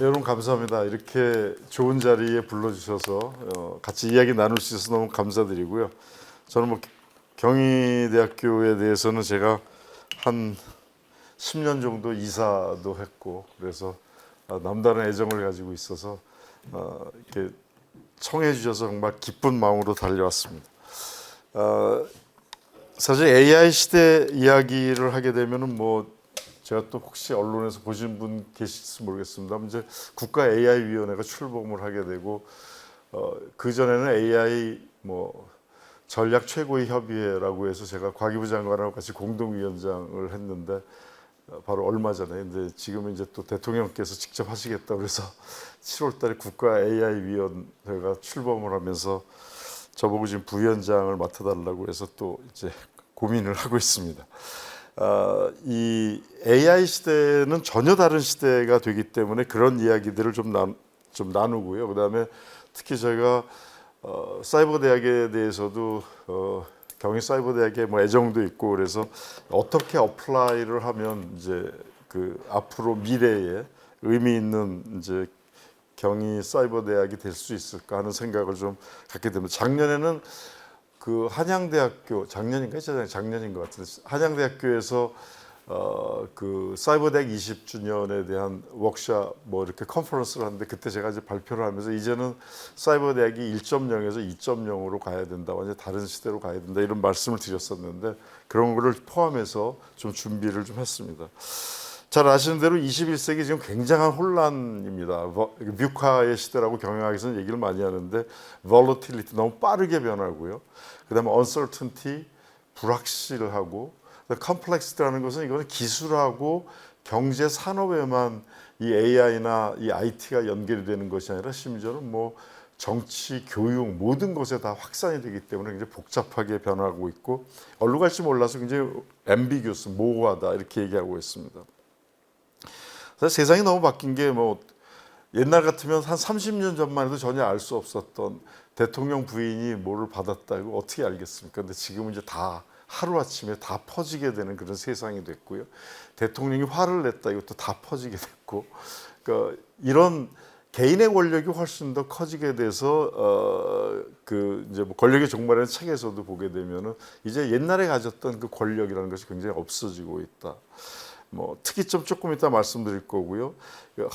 여러분 감사합니다. 이렇게 좋은 자리에 불러주셔서 같이 이야기 나눌 수 있어서 너무 감사드리고요. 저는 뭐 경희대학교에 대해서는 제가 한 10년 정도 이사도 했고 그래서 남다른 애정을 가지고 있어서 이렇게 청해 주셔서 정말 기쁜 마음으로 달려왔습니다. 사실 AI 시대 이야기를 하게 되면은 뭐 제가 또 혹시 언론에서 보신 분 계실지 모르겠습니다. 이제 국가 AI 위원회가 출범을 하게 되고 그 전에는 AI 뭐 전략 최고의 협의회라고 해서 제가 과기부 장관하고 같이 공동위원장을 했는데 바로 얼마 전에 근데 지금 이제 또 대통령께서 직접 하시겠다 그래서 7월달에 국가 AI 위원회가 출범을 하면서 저보고 지금 부위원장을 맡아달라고 해서 또 이제 고민을 하고 있습니다. 이 AI 시대는 전혀 다른 시대가 되기 때문에 그런 이야기들을 좀 나누고요. 그다음에 특히 저희가 사이버 대학에 대해서도 경희 사이버 대학에 뭐 애정도 있고 그래서 어떻게 어플라이를 하면 이제 그 앞으로 미래에 의미 있는 이제 경희 사이버 대학이 될 수 있을까 하는 생각을 좀 갖게 됩니다. 작년에는 그 한양대학교 작년인 것 같은데 한양대학교에서 그 사이버대학 20주년에 대한 워크숍 뭐 이렇게 컨퍼런스를 하는데 그때 제가 이제 발표를 하면서 이제는 사이버대학이 1.0에서 2.0으로 가야 된다, 완전 다른 시대로 가야 된다 이런 말씀을 드렸었는데 그런 거를 포함해서 좀 준비를 좀 했습니다. 잘 아시는 대로 21세기 지금 굉장한 혼란입니다. 뮤카의 시대라고 경영학에서는 얘기를 많이 하는데 volatility 너무 빠르게 변하고요. 그다음에 uncertainty 불확실하고 complexity라는 것은 이거는 기술하고 경제 산업에만 이 AI나 이 IT가 연결이 되는 것이 아니라 심지어는 뭐 정치, 교육 모든 것에 다 확산이 되기 때문에 굉장히 복잡하게 변하고 있고 어디로 갈지 몰라서 굉장히 ambiguous, 모호하다 이렇게 얘기하고 있습니다. 세상이 너무 바뀐 게 뭐 옛날 같으면 한 30년 전만 해도 전혀 알 수 없었던 대통령 부인이 뭐를 받았다고 어떻게 알겠습니까? 근데 지금은 이제 다 하루아침에 다 퍼지게 되는 그런 세상이 됐고요. 대통령이 화를 냈다 이것도 다 퍼지게 됐고 그러니까 이런 개인의 권력이 훨씬 더 커지게 돼서 그 이제 뭐 권력의 종말이라는 책에서도 보게 되면은 이제 옛날에 가졌던 그 권력이라는 것이 굉장히 없어지고 있다. 뭐 특이점 조금 이따 말씀드릴 거고요.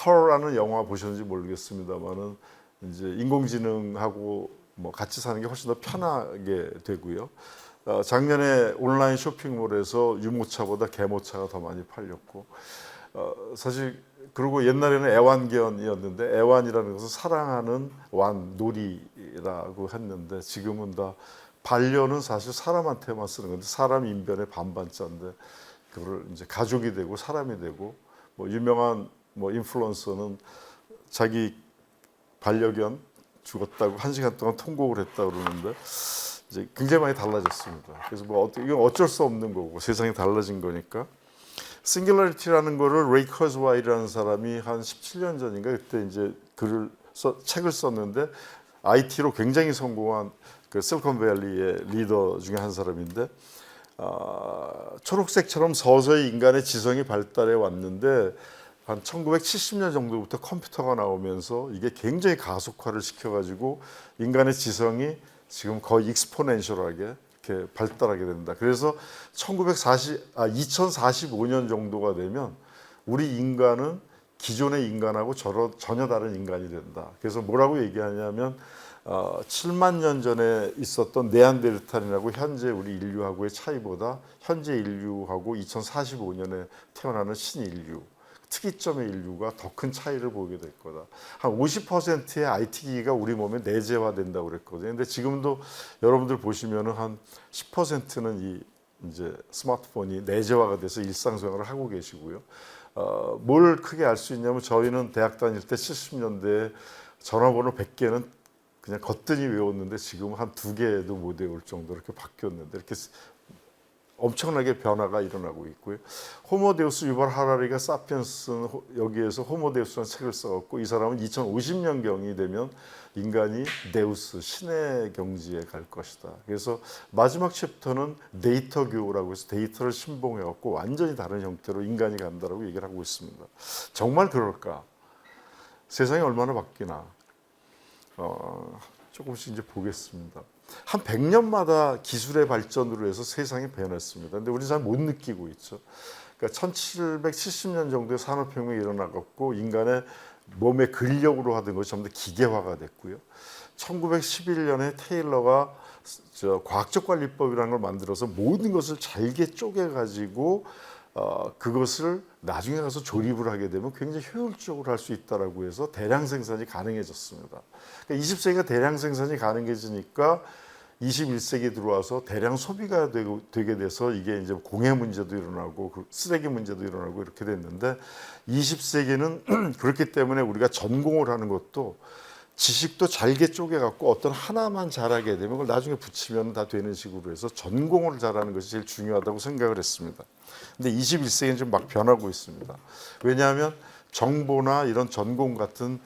허라는 영화 보셨는지 모르겠습니다만은 이제 인공지능하고 뭐 같이 사는 게 훨씬 더 편하게 되고요. 작년에 온라인 쇼핑몰에서 유모차보다 개모차가 더 많이 팔렸고 사실 그리고 옛날에는 애완견이었는데 애완이라는 것은 사랑하는 완 놀이라고 했는데 지금은 다 반려는 사실 사람한테만 쓰는 건데 사람 인변의 반반자인데 그걸 이제 가족이 되고 사람이 되고 뭐 유명한 뭐 인플루언서는 자기 반려견 죽었다고 1시간 동안 통곡을 했다 그러는데 이제 굉장히 많이 달라졌습니다. 그래서 뭐 이건 어쩔 수 없는 거고 세상이 달라진 거니까. 싱귤러리티라는 거를 레이 커즈와이라는 사람이 한 17년 전인가 그때 이제 책을 썼는데 IT로 굉장히 성공한 그 실리콘밸리의 리더 중에 한 사람인데 초록색처럼 서서히 인간의 지성이 발달해 왔는데 한 1970년 정도부터 컴퓨터가 나오면서 이게 굉장히 가속화를 시켜가지고 인간의 지성이 지금 거의 익스포넨셜하게 이렇게 발달하게 된다. 그래서 2045년 정도가 되면 우리 인간은 기존의 인간하고 전혀 다른 인간이 된다. 그래서 뭐라고 얘기하냐면 7만 년 전에 있었던 네안데르탈인하고 현재 우리 인류하고의 차이보다 현재 인류하고 2045년에 태어나는 신인류 특이점의 인류가 더 큰 차이를 보게 될 거다. 한 50%의 IT 기기가 우리 몸에 내재화된다고 그랬거든요. 근데 지금도 여러분들 보시면은 한 10%는 이제 스마트폰이 내재화가 돼서 일상생활을 하고 계시고요. 뭘 크게 알 수 있냐면 저희는 대학 다닐 때 70년대에 전화번호 100개는 그냥 거뜬히 외웠는데 지금은 한 2개도 못 외울 정도로 이렇게 바뀌었는데 이렇게 엄청나게 변화가 일어나고 있고요. 호모데우스 유발 하라리가 사피엔스는 여기에서 호모데우스라는 책을 써갖고 이 사람은 2050년경이 되면 인간이 데우스, 신의 경지에 갈 것이다. 그래서 마지막 챕터는 데이터 교라고 해서 데이터를 신봉해갖고 완전히 다른 형태로 인간이 간다라고 얘기를 하고 있습니다. 정말 그럴까? 세상이 얼마나 바뀌나? 조금씩 이제 보겠습니다. 한 100년마다 기술의 발전으로 해서 세상이 변했습니다. 근데 우리 잘 못 느끼고 있죠. 그러니까 1770년 정도의 산업혁명이 일어나고 인간의 몸의 근력으로 하던 것이 전부 다 기계화가 됐고요. 1911년에 테일러가 과학적 관리법이라는 걸 만들어서 모든 것을 잘게 쪼개가지고 그것을 나중에 가서 조립을 하게 되면 굉장히 효율적으로 할 수 있다라고 해서 대량 생산이 가능해졌습니다. 그러니까 20세기가 대량 생산이 가능해지니까 21세기 들어와서 대량 소비가 되게 돼서 이게 이제 공해 문제도 일어나고 쓰레기 문제도 일어나고 이렇게 됐는데 20세기는 그렇기 때문에 우리가 전공을 하는 것도 지식도 잘게 쪼개갖고 어떤 하나만 잘하게 되면 그걸 나중에 붙이면 다 되는 식으로 해서 전공을 잘하는 것이 제일 중요하다고 생각을 했습니다. 근데 21세기는 좀 막 변하고 있습니다. 왜냐하면 정보나 이런 전공 같은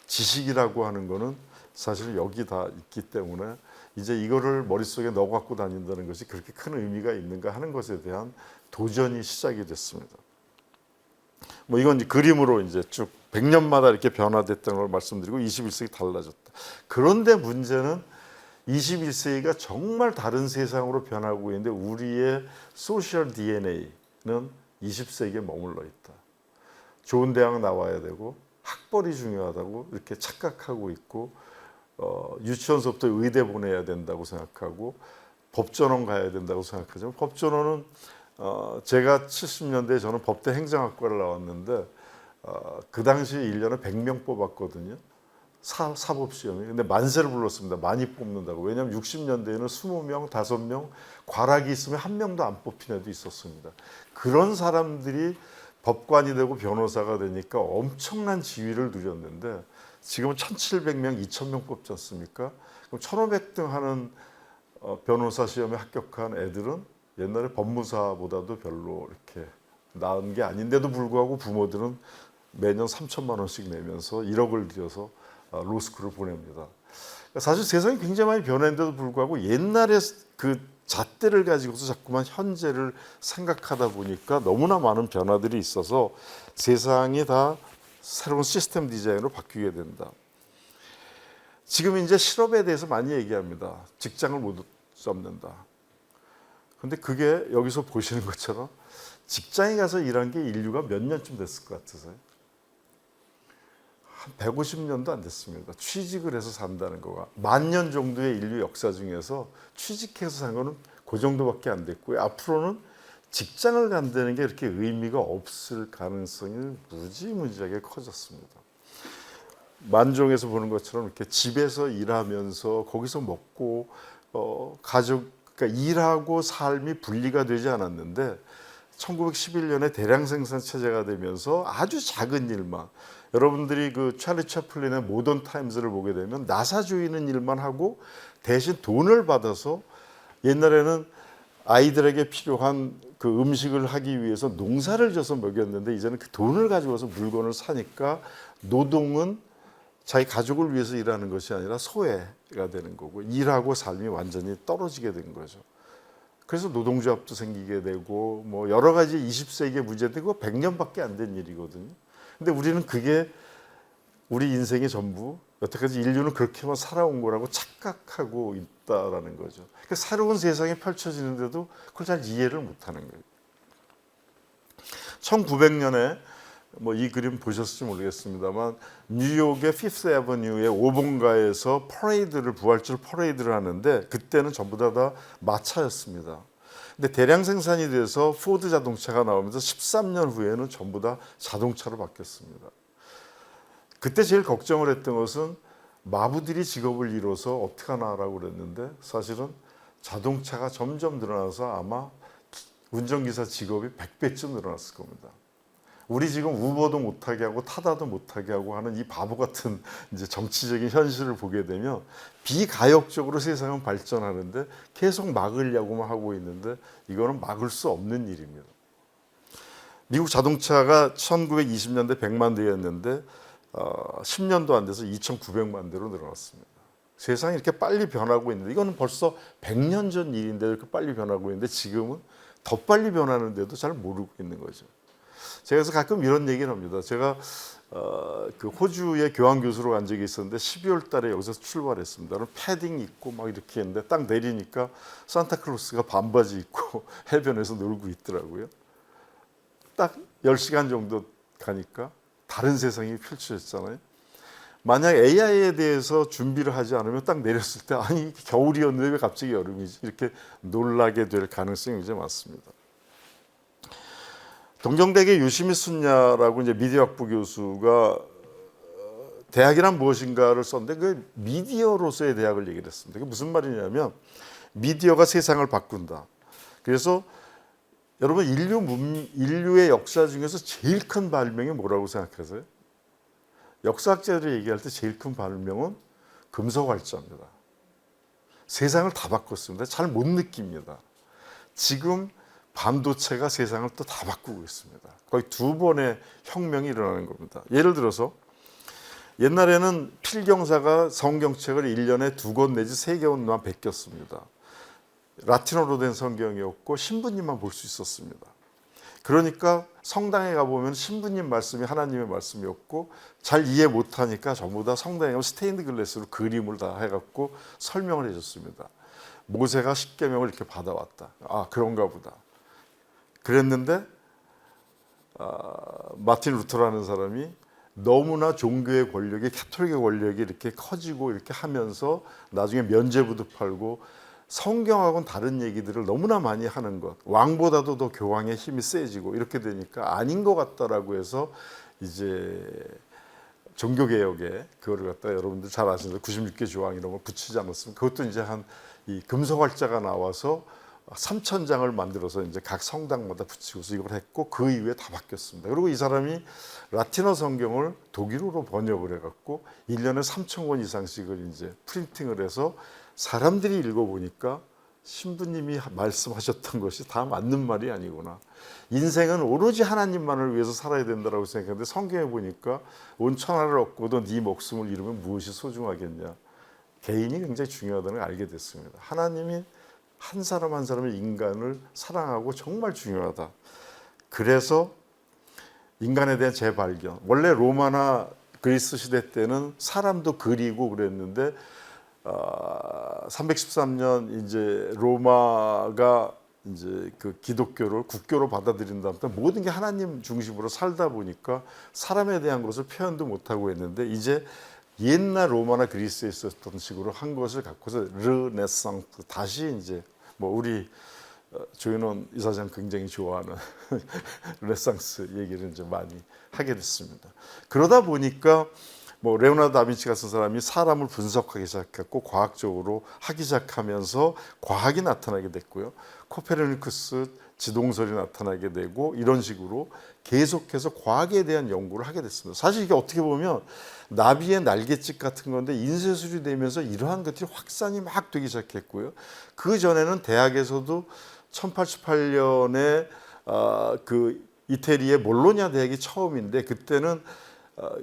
지식이라고 하는 거는 사실 여기 다 있기 때문에 이제 이거를 머릿속에 넣어 갖고 다닌다는 것이 그렇게 큰 의미가 있는가 하는 것에 대한 도전이 시작이 됐습니다. 뭐 이건 이제 그림으로 이제 쭉 100년마다 이렇게 변화됐다는 걸 말씀드리고 21세기 달라졌다. 그런데 문제는 21세기가 정말 다른 세상으로 변하고 있는데 우리의 소셜 DNA는 20세기에 머물러 있다. 좋은 대학 나와야 되고 학벌이 중요하다고 이렇게 착각하고 있고 유치원서부터 의대 보내야 된다고 생각하고 법전원 가야 된다고 생각하지만 법전원은 제가 70년대에 저는 법대 행정학과를 나왔는데 그 당시 1년에 100명 뽑았거든요. 사법시험이. 근데 만세를 불렀습니다. 많이 뽑는다고. 왜냐하면 60년대에는 20명, 5명, 과락이 있으면 한 명도 안 뽑힌 애도 있었습니다. 그런 사람들이 법관이 되고 변호사가 되니까 엄청난 지위를 누렸는데 지금은 1,700명, 2,000명 뽑지 않습니까? 그럼 1,500등 하는 변호사 시험에 합격한 애들은 옛날에 법무사보다도 별로 이렇게 나은 게 아닌데도 불구하고 부모들은 매년 3천만 원씩 내면서 1억을 들여서 로스쿨을 보냅니다. 사실 세상이 굉장히 많이 변했는데도 불구하고 옛날에 그 잣대를 가지고서 자꾸만 현재를 생각하다 보니까 너무나 많은 변화들이 있어서 세상이 다 새로운 시스템 디자인으로 바뀌게 된다. 지금 이제 실업에 대해서 많이 얘기합니다. 직장을 못 잡는다. 근데 그게 여기서 보시는 것처럼 직장에 가서 일한 게 인류가 몇 년쯤 됐을 것 같으세요? 한 150년도 안 됐습니다. 취직을 해서 산다는 거가 10,000년 정도의 인류 역사 중에서 취직해서 산 거는 그 정도밖에 안 됐고요. 앞으로는 직장을 간다는 게 그렇게 의미가 없을 가능성이 무지무지하게 커졌습니다. 만종에서 보는 것처럼 이렇게 집에서 일하면서 거기서 먹고 그러니까 일하고 삶이 분리가 되지 않았는데 1911년에 대량 생산 체제가 되면서 아주 작은 일만 여러분들이 그 찰리 채플린의 모던 타임즈를 보게 되면 나사 조이는 일만 하고 대신 돈을 받아서 옛날에는 아이들에게 필요한 그 음식을 하기 위해서 농사를 져서 먹였는데 이제는 그 돈을 가지고 와서 물건을 사니까 노동은 자기 가족을 위해서 일하는 것이 아니라 소외가 되는 거고 일하고 삶이 완전히 떨어지게 된 거죠. 그래서 노동조합도 생기게 되고 뭐 여러 가지 20세기의 문제인데 그거 100년밖에 안 된 일이거든요. 근데 우리는 그게 우리 인생의 전부 여태까지 인류는 그렇게만 살아온 거라고 착각하고 있다라는 거죠. 그러니까 새로운 세상이 펼쳐지는데도 그걸 잘 이해를 못하는 거예요. 1900년에 뭐 이 그림 보셨을지 모르겠습니다만 뉴욕의 피프스 애버뉴의 5번가에서 부활절 퍼레이드를 하는데 그때는 전부 다 마차였습니다. 근데 대량 생산이 돼서 포드 자동차가 나오면서 13년 후에는 전부 다 자동차로 바뀌었습니다. 그때 제일 걱정을 했던 것은 마부들이 직업을 잃어서 어떡하나라고 그랬는데 사실은 자동차가 점점 늘어나서 아마 운전기사 직업이 100배쯤 늘어났을 겁니다. 우리 지금 우버도 못하게 하고 타다도 못하게 하고 하는 이 바보 같은 이제 정치적인 현실을 보게 되면 비가역적으로 세상은 발전하는데 계속 막으려고만 하고 있는데 이거는 막을 수 없는 일입니다. 미국 자동차가 1920년대 100만 대였는데 10년도 안 돼서 2,900만 대로 늘어났습니다. 세상이 이렇게 빨리 변하고 있는데 이거는 벌써 100년 전 일인데 이렇게 빨리 변하고 있는데 지금은 더 빨리 변하는데도 잘 모르고 있는 거죠. 제가 그래서 가끔 이런 얘기를 합니다. 제가 그 호주에 교환 교수로 간 적이 있었는데 12월 달에 여기서 출발했습니다. 패딩 입고 막 이렇게 했는데 딱 내리니까 산타클로스가 반바지 입고 해변에서 놀고 있더라고요. 딱 10시간 정도 가니까 다른 세상이 펼쳐졌잖아요. 만약 AI에 대해서 준비를 하지 않으면 딱 내렸을 때 아니 겨울이었는데 왜 갑자기 여름이지 이렇게 놀라게 될 가능성이 굉장히 많습니다. 동경대학의 요시미순야라고 이제 미디어학부 교수가 대학이란 무엇인가를 썼는데 그 미디어로서의 대학을 얘기를 했습니다. 그게 무슨 말이냐면 미디어가 세상을 바꾼다. 그래서 여러분 인류의 역사 중에서 제일 큰 발명이 뭐라고 생각하세요? 역사학자들이 얘기할 때 제일 큰 발명은 금속활자입니다. 세상을 다 바꿨습니다. 잘 못 느낍니다. 지금 반도체가 세상을 또 다 바꾸고 있습니다. 거의 2번의 혁명이 일어나는 겁니다. 예를 들어서 옛날에는 필경사가 성경책을 1년에 2권 내지 3권만 베꼈습니다. 라틴어로 된 성경이었고 신부님만 볼 수 있었습니다. 그러니까 성당에 가보면 신부님 말씀이 하나님의 말씀이었고 잘 이해 못하니까 전부 다 성당에 가면 스테인드 글래스로 그림을 다 해갖고 설명을 해줬습니다. 모세가 십계명을 이렇게 받아왔다. 아 그런가 보다. 그랬는데 마틴 루터라는 사람이 너무나 종교의 권력이 가톨릭의 권력이 이렇게 커지고 이렇게 하면서 나중에 면죄부도 팔고 성경하고는 다른 얘기들을 너무나 많이 하는 것, 왕보다도 더 교황의 힘이 세지고 이렇게 되니까 아닌 것 같다라고 해서 이제 종교개혁에 그거를 갖다 여러분들 잘 아시는 96개 조항 이런 걸 붙이지 않았습니까? 그것도 이제 한 이 금속활자가 나와서 3,000장을 만들어서 이제 각 성당마다 붙이고서 이걸 했고 그 이후에 다 바뀌었습니다. 그리고 이 사람이 라틴어 성경을 독일어로 번역을 해갖고 1년에 3,000권 이상씩을 이제 프린팅을 해서 사람들이 읽어보니까 신부님이 말씀하셨던 것이 다 맞는 말이 아니구나. 인생은 오로지 하나님만을 위해서 살아야 된다고 생각했는데 성경에 보니까 온 천하를 얻고도 네 목숨을 잃으면 무엇이 소중하겠냐. 개인이 굉장히 중요하다는 걸 알게 됐습니다. 하나님이 한 사람 한 사람의 인간을 사랑하고 정말 중요하다. 그래서 인간에 대한 재발견. 원래 로마나 그리스 시대 때는 사람도 그리고 그랬는데 313년 이제 로마가 이제 그 기독교를 국교로 받아들인 다음에 모든 게 하나님 중심으로 살다 보니까 사람에 대한 것을 표현도 못하고 했는데 이제 옛날 로마나 그리스에 있었던 식으로 한 것을 갖고서 르네상스 다시 이제 뭐 우리 조윤원 이사장 굉장히 좋아하는 르네상스 얘기를 이제 많이 하게 됐습니다. 그러다 보니까 뭐 레오나르도 다빈치 같은 사람이 사람을 분석하기 시작했고 과학적으로 하기 시작하면서 과학이 나타나게 됐고요. 코페르니쿠스 지동설이 나타나게 되고 이런 식으로 계속해서 과학에 대한 연구를 하게 됐습니다. 사실 이게 어떻게 보면 나비의 날갯짓 같은 건데 인쇄술이 되면서 이러한 것들이 확산이 막 되기 시작했고요. 그 전에는 대학에서도 1088년에 그 이태리의 몰로냐 대학이 처음인데 그때는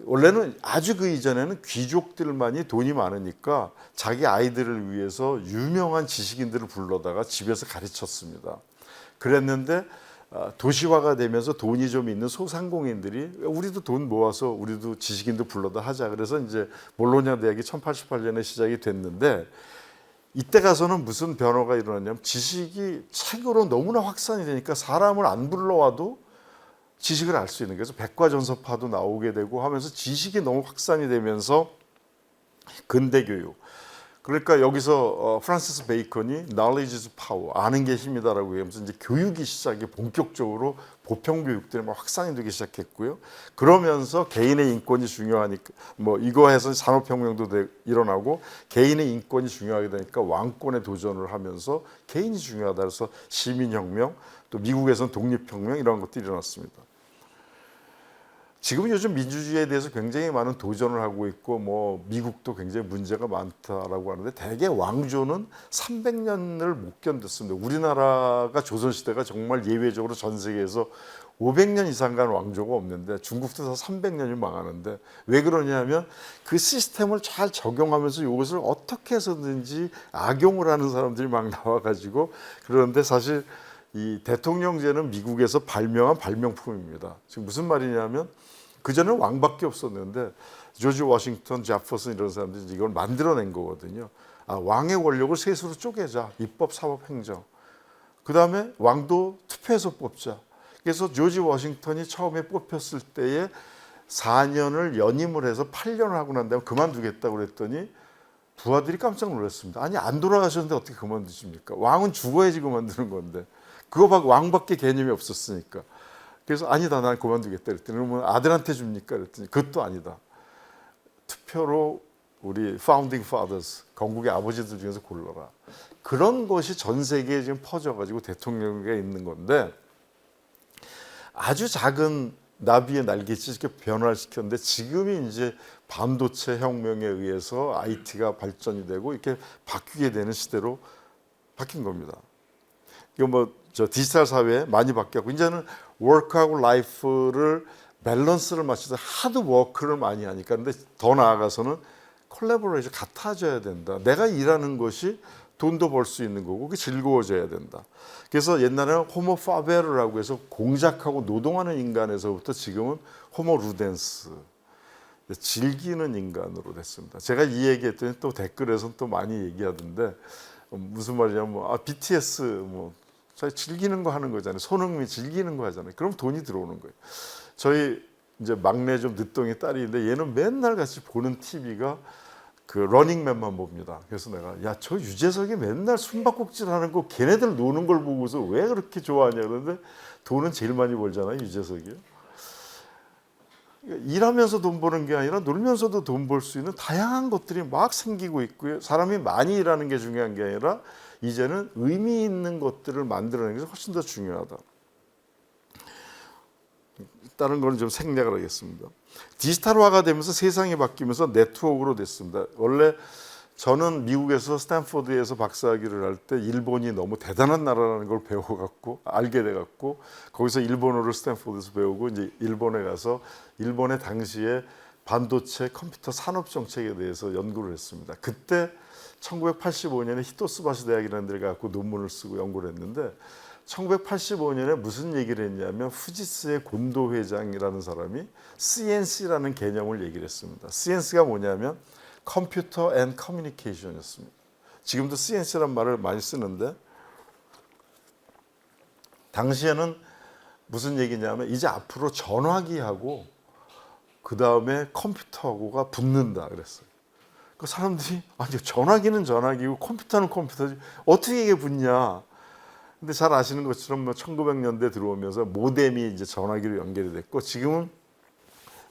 원래는 아주 그 이전에는 귀족들만이 돈이 많으니까 자기 아이들을 위해서 유명한 지식인들을 불러다가 집에서 가르쳤습니다. 그랬는데 도시화가 되면서 돈이 좀 있는 소상공인들이 우리도 돈 모아서 우리도 지식인들 불러다 하자. 그래서 이제 몰로냐 대학이 1088년에 시작이 됐는데 이때 가서는 무슨 변화가 일어났냐면 지식이 책으로 너무나 확산이 되니까 사람을 안 불러와도 지식을 알 수 있는 거죠. 백과전서파도 나오게 되고 하면서 지식이 너무 확산이 되면서 근대교육. 그러니까 여기서 프란시스 베이컨이 knowledge is power, 아는 게 힘이다라고 하면서 이제 교육이 시작이 본격적으로 보편교육들이 막 확산이 되기 시작했고요. 그러면서 개인의 인권이 중요하니까 뭐 이거 해서 산업혁명도 일어나고 개인의 인권이 중요하게 되니까 왕권에 도전을 하면서 개인이 중요하다 그래서 시민혁명 또 미국에서는 독립혁명 이런 것들이 일어났습니다. 지금 요즘 민주주의에 대해서 굉장히 많은 도전을 하고 있고 뭐 미국도 굉장히 문제가 많다라고 하는데 대개 왕조는 300년을 못 견뎠습니다. 우리나라가 조선시대가 정말 예외적으로 전 세계에서 500년 이상 간 왕조가 없는데 중국도 다 300년이 망하는데 왜 그러냐면 그 시스템을 잘 적용하면서 이것을 어떻게 해서든지 악용을 하는 사람들이 막 나와가지고 그런데 사실 이 대통령제는 미국에서 발명한 발명품입니다. 지금 무슨 말이냐면 그전에는 왕밖에 없었는데 조지 워싱턴, 제퍼슨 이런 사람들이 이걸 만들어낸 거거든요. 왕의 권력을 셋으로 쪼개자. 입법, 사법, 행정. 그다음에 왕도 투표해서 뽑자. 그래서 조지 워싱턴이 처음에 뽑혔을 때에 4년을 연임을 해서 8년을 하고 난 다음에 그만두겠다고 그랬더니 부하들이 깜짝 놀랐습니다. 아니 안 돌아가셨는데 어떻게 그만두십니까? 왕은 죽어야지 그만두는 건데. 그거 왕밖에 개념이 없었으니까. 그래서 아니다 난 그만두겠다 그랬더니 그러면 아들한테 줍니까? 그랬더니 그것도 아니다. 투표로 우리 Founding Fathers 건국의 아버지들 중에서 골라라. 그런 것이 전 세계에 지금 퍼져가지고 대통령에 있는 건데 아주 작은 나비의 날개짓 이렇게 변화를 시켰는데 지금이 이제 반도체 혁명에 의해서 IT가 발전이 되고 이렇게 바뀌게 되는 시대로 바뀐 겁니다. 이거 뭐 저 디지털 사회에 많이 바뀌었고 이제는 워크하고 라이프를 밸런스를 맞춰서 하드 워크를 많이 하니까 근데 더 나아가서는 콜라보레이션 같아져야 된다. 내가 일하는 것이 돈도 벌 수 있는 거고 그게 즐거워져야 된다. 그래서 옛날에는 호모 파베르라고 해서 공작하고 노동하는 인간에서부터 지금은 호모 루덴스 즐기는 인간으로 됐습니다. 제가 이 얘기했더니 또 댓글에서는 또 많이 얘기하던데 무슨 말이냐면 BTS 뭐 저희 즐기는 거 하는 거잖아요. 손흥민 즐기는 거 하잖아요. 그럼 돈이 들어오는 거예요. 저희 이제 막내 좀 늦둥이 딸인데 얘는 맨날 같이 보는 TV가 그 러닝맨만 봅니다. 그래서 내가 야 저 유재석이 맨날 숨바꼭질 하는 거 걔네들 노는 걸 보고서 왜 그렇게 좋아하냐 그러는데 돈은 제일 많이 벌잖아요 유재석이요. 그러니까 일하면서 돈 버는 게 아니라 놀면서도 돈 벌 수 있는 다양한 것들이 막 생기고 있고요. 사람이 많이 일하는 게 중요한 게 아니라 이제는 의미 있는 것들을 만들어내는 게 훨씬 더 중요하다. 다른 거는 좀 생략을 하겠습니다. 디지털화가 되면서 세상이 바뀌면서 네트워크로 됐습니다. 원래 저는 미국에서 스탠포드에서 박사학위를 할 때 일본이 너무 대단한 나라라는 걸 배워갖고 알게 돼갖고 거기서 일본어를 스탠포드에서 배우고 이제 일본에 가서 일본의 당시에 반도체 컴퓨터 산업 정책에 대해서 연구를 했습니다. 그때 1985년에 히토스바시 대학이라는 데를 갖고 논문을 쓰고 연구를 했는데 1985년에 무슨 얘기를 했냐면 후지스의 곤도 회장이라는 사람이 CNC라는 개념을 얘기를 했습니다. CNC가 뭐냐면 컴퓨터 앤 커뮤니케이션이었습니다. 지금도 CNC라는 말을 많이 쓰는데 당시에는 무슨 얘기냐면 이제 앞으로 전화기하고 그 다음에 컴퓨터하고가 붙는다 그랬어요. 그 사람들이 아니 전화기는 전화기고 컴퓨터는 컴퓨터지 어떻게 이게 붙냐? 근데 잘 아시는 것처럼 뭐 1900년대 들어오면서 모뎀이 이제 전화기로 연결이 됐고 지금은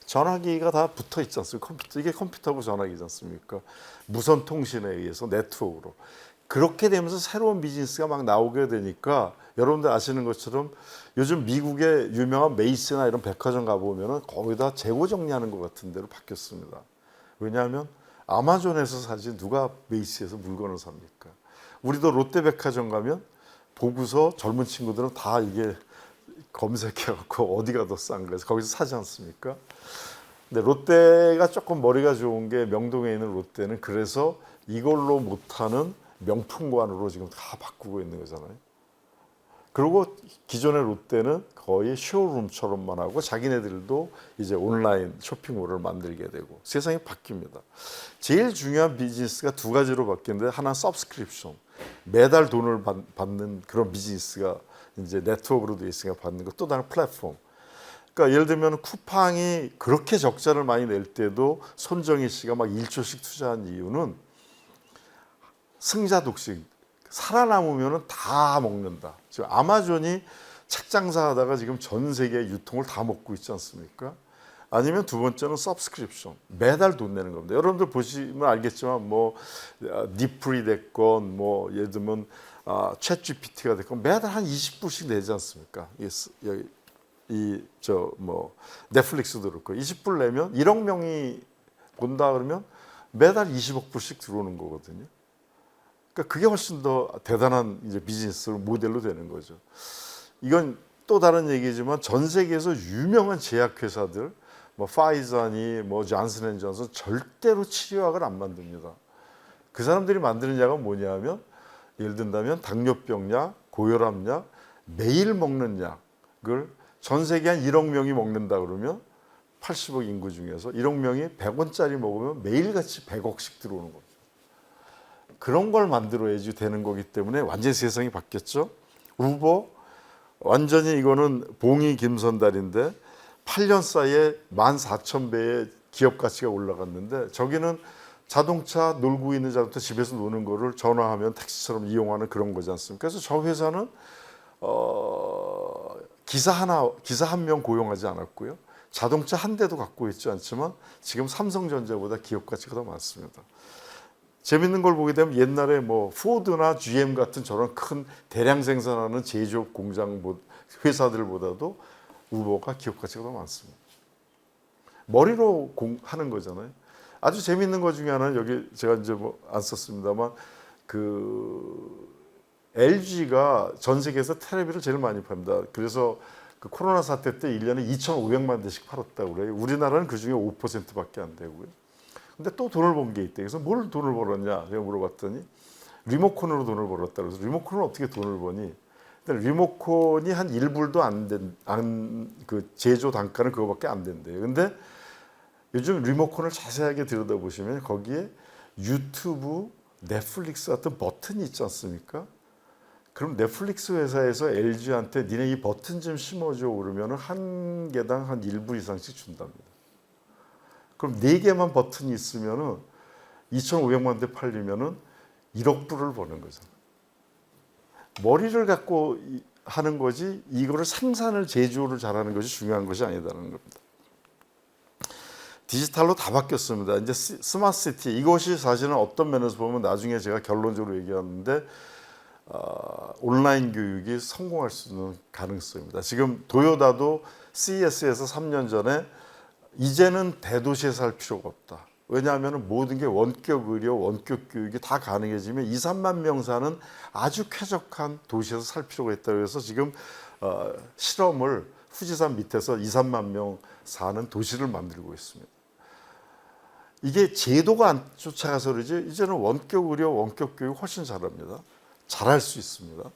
전화기가 다 붙어 있지 않습니까? 컴퓨터 이게 컴퓨터하고 전화기지 않습니까? 무선 통신에 의해서 네트워크로 그렇게 되면서 새로운 비즈니스가 막 나오게 되니까 여러분들 아시는 것처럼 요즘 미국의 유명한 메이스나 이런 백화점 가보면은 거기다 재고 정리하는 것 같은 데로 바뀌었습니다. 왜냐하면 아마존에서 사지 누가 메이스에서 물건을 삽니까? 우리도 롯데백화점 가면 보고서 젊은 친구들은 다 이게 검색해갖고 어디가 더 싼 거에서 거기서 사지 않습니까? 근데 롯데가 조금 머리가 좋은 게 명동에 있는 롯데는 그래서 이걸로 못하는 명품관으로 지금 다 바꾸고 있는 거잖아요. 그리고 기존의 롯데는 거의 쇼룸처럼만 하고 자기네들도 이제 온라인 쇼핑몰을 만들게 되고 세상이 바뀝니다. 제일 중요한 비즈니스가 두 가지로 바뀌는데 하나는 서브스크립션, 매달 돈을 받는 그런 비즈니스가 이제 네트워크로 되어 있으니까 받는 거, 또 다른 플랫폼. 그러니까 예를 들면 쿠팡이 그렇게 적자를 많이 낼 때도 손정희 씨가 막 1조씩 투자한 이유는 승자 독식. 살아남으면 다 먹는다. 지금 아마존이 책 장사하다가 지금 전 세계 유통을 다 먹고 있지 않습니까? 아니면 두 번째는 서브스크립션. 매달 돈 내는 겁니다. 여러분들 보시면 알겠지만 뭐 디프리 됐건 뭐 예를 들면 챗 GPT가 됐건 매달 한 20불씩 내지 않습니까? 여기 이 저 뭐 넷플릭스도 그렇고 20불 내면 1억 명이 본다 그러면 매달 20억 불씩 들어오는 거거든요. 그러니까 그게 훨씬 더 대단한 이제 비즈니스 모델로 되는 거죠. 이건 또 다른 얘기지만 전 세계에서 유명한 제약회사들 뭐 파이자니 뭐 존슨앤존슨 절대로 치료약을 안 만듭니다. 그 사람들이 만드는 약은 뭐냐면 예를 든다면 당뇨병약, 고혈압약, 매일 먹는 약을 전 세계 한 1억 명이 먹는다 그러면 80억 인구 중에서 1억 명이 100원짜리 먹으면 매일같이 100억씩 들어오는 거죠. 그런 걸 만들어야지 되는 거기 때문에 완전히 세상이 바뀌었죠. 우버 완전히 이거는 봉이 김선달인데 8년 사이에 14,000배의 기업 가치가 올라갔는데 저기는 자동차 놀고 있는 자동차 집에서 노는 거를 전화하면 택시처럼 이용하는 그런 거지 않습니까? 그래서 저 회사는 기사 한 명 고용하지 않았고요. 자동차 한 대도 갖고 있지 않지만 지금 삼성전자보다 기업 가치가 더 많습니다. 재밌는 걸 보게 되면 옛날에 뭐 포드나 GM 같은 저런 큰 대량 생산하는 제조업 공장 회사들보다도 우버가 기업 가치가 더 많습니다. 머리로 하는 거잖아요. 아주 재밌는 것 중에 하나는 여기 제가 이제 뭐 안 썼습니다만 그 LG가 전 세계에서 텔레비를 제일 많이 팝니다. 그래서 그 코로나 사태 때 1년에 2,500만 대씩 팔았다고 그래요. 우리나라는 그중에 5%밖에 안 되고요. 근데 또 돈을 번 게 있대. 그래서 뭘 돈을 벌었냐? 제가 물어봤더니 리모컨으로 돈을 벌었다. 그래서 리모컨은 어떻게 돈을 버니? 리모컨이 한 1불도 그 제조 단가는 그거밖에 안 된대요. 근데 요즘 리모컨을 자세하게 들여다보시면 거기에 유튜브, 넷플릭스 같은 버튼이 있지 않습니까? 그럼 넷플릭스 회사에서 LG한테 니네 이 버튼 좀 심어줘 그러면 한 개당 한 1불 이상씩 준답니다. 그럼 4개만 버튼이 있으면 2,500만 대 팔리면 1억 불을 버는 거죠. 머리를 갖고 하는 거지 이거를 생산을 제조를 잘하는 것이 중요한 것이 아니다는 겁니다. 디지털로 다 바뀌었습니다. 이제 스마트 시티 이것이 사실은 어떤 면에서 보면 나중에 제가 결론적으로 얘기하는데 온라인 교육이 성공할 수 있는 가능성입니다. 지금 도요다도 CES에서 3년 전에 이제는 대도시에서 할 필요가 없다. 왜냐하면 모든 게 원격 의료, 원격 교육이 다 가능해지면 2, 3만 명 사는 아주 쾌적한 도시에서 살 필요가 있다. 그래서 지금 실험을 후지산 밑에서 2, 3만 명 사는 도시를 만들고 있습니다. 이게 제도가 안 쫓아가서 그러지 이제는 원격 의료, 원격 교육 훨씬 잘합니다. 잘할 수 있습니다.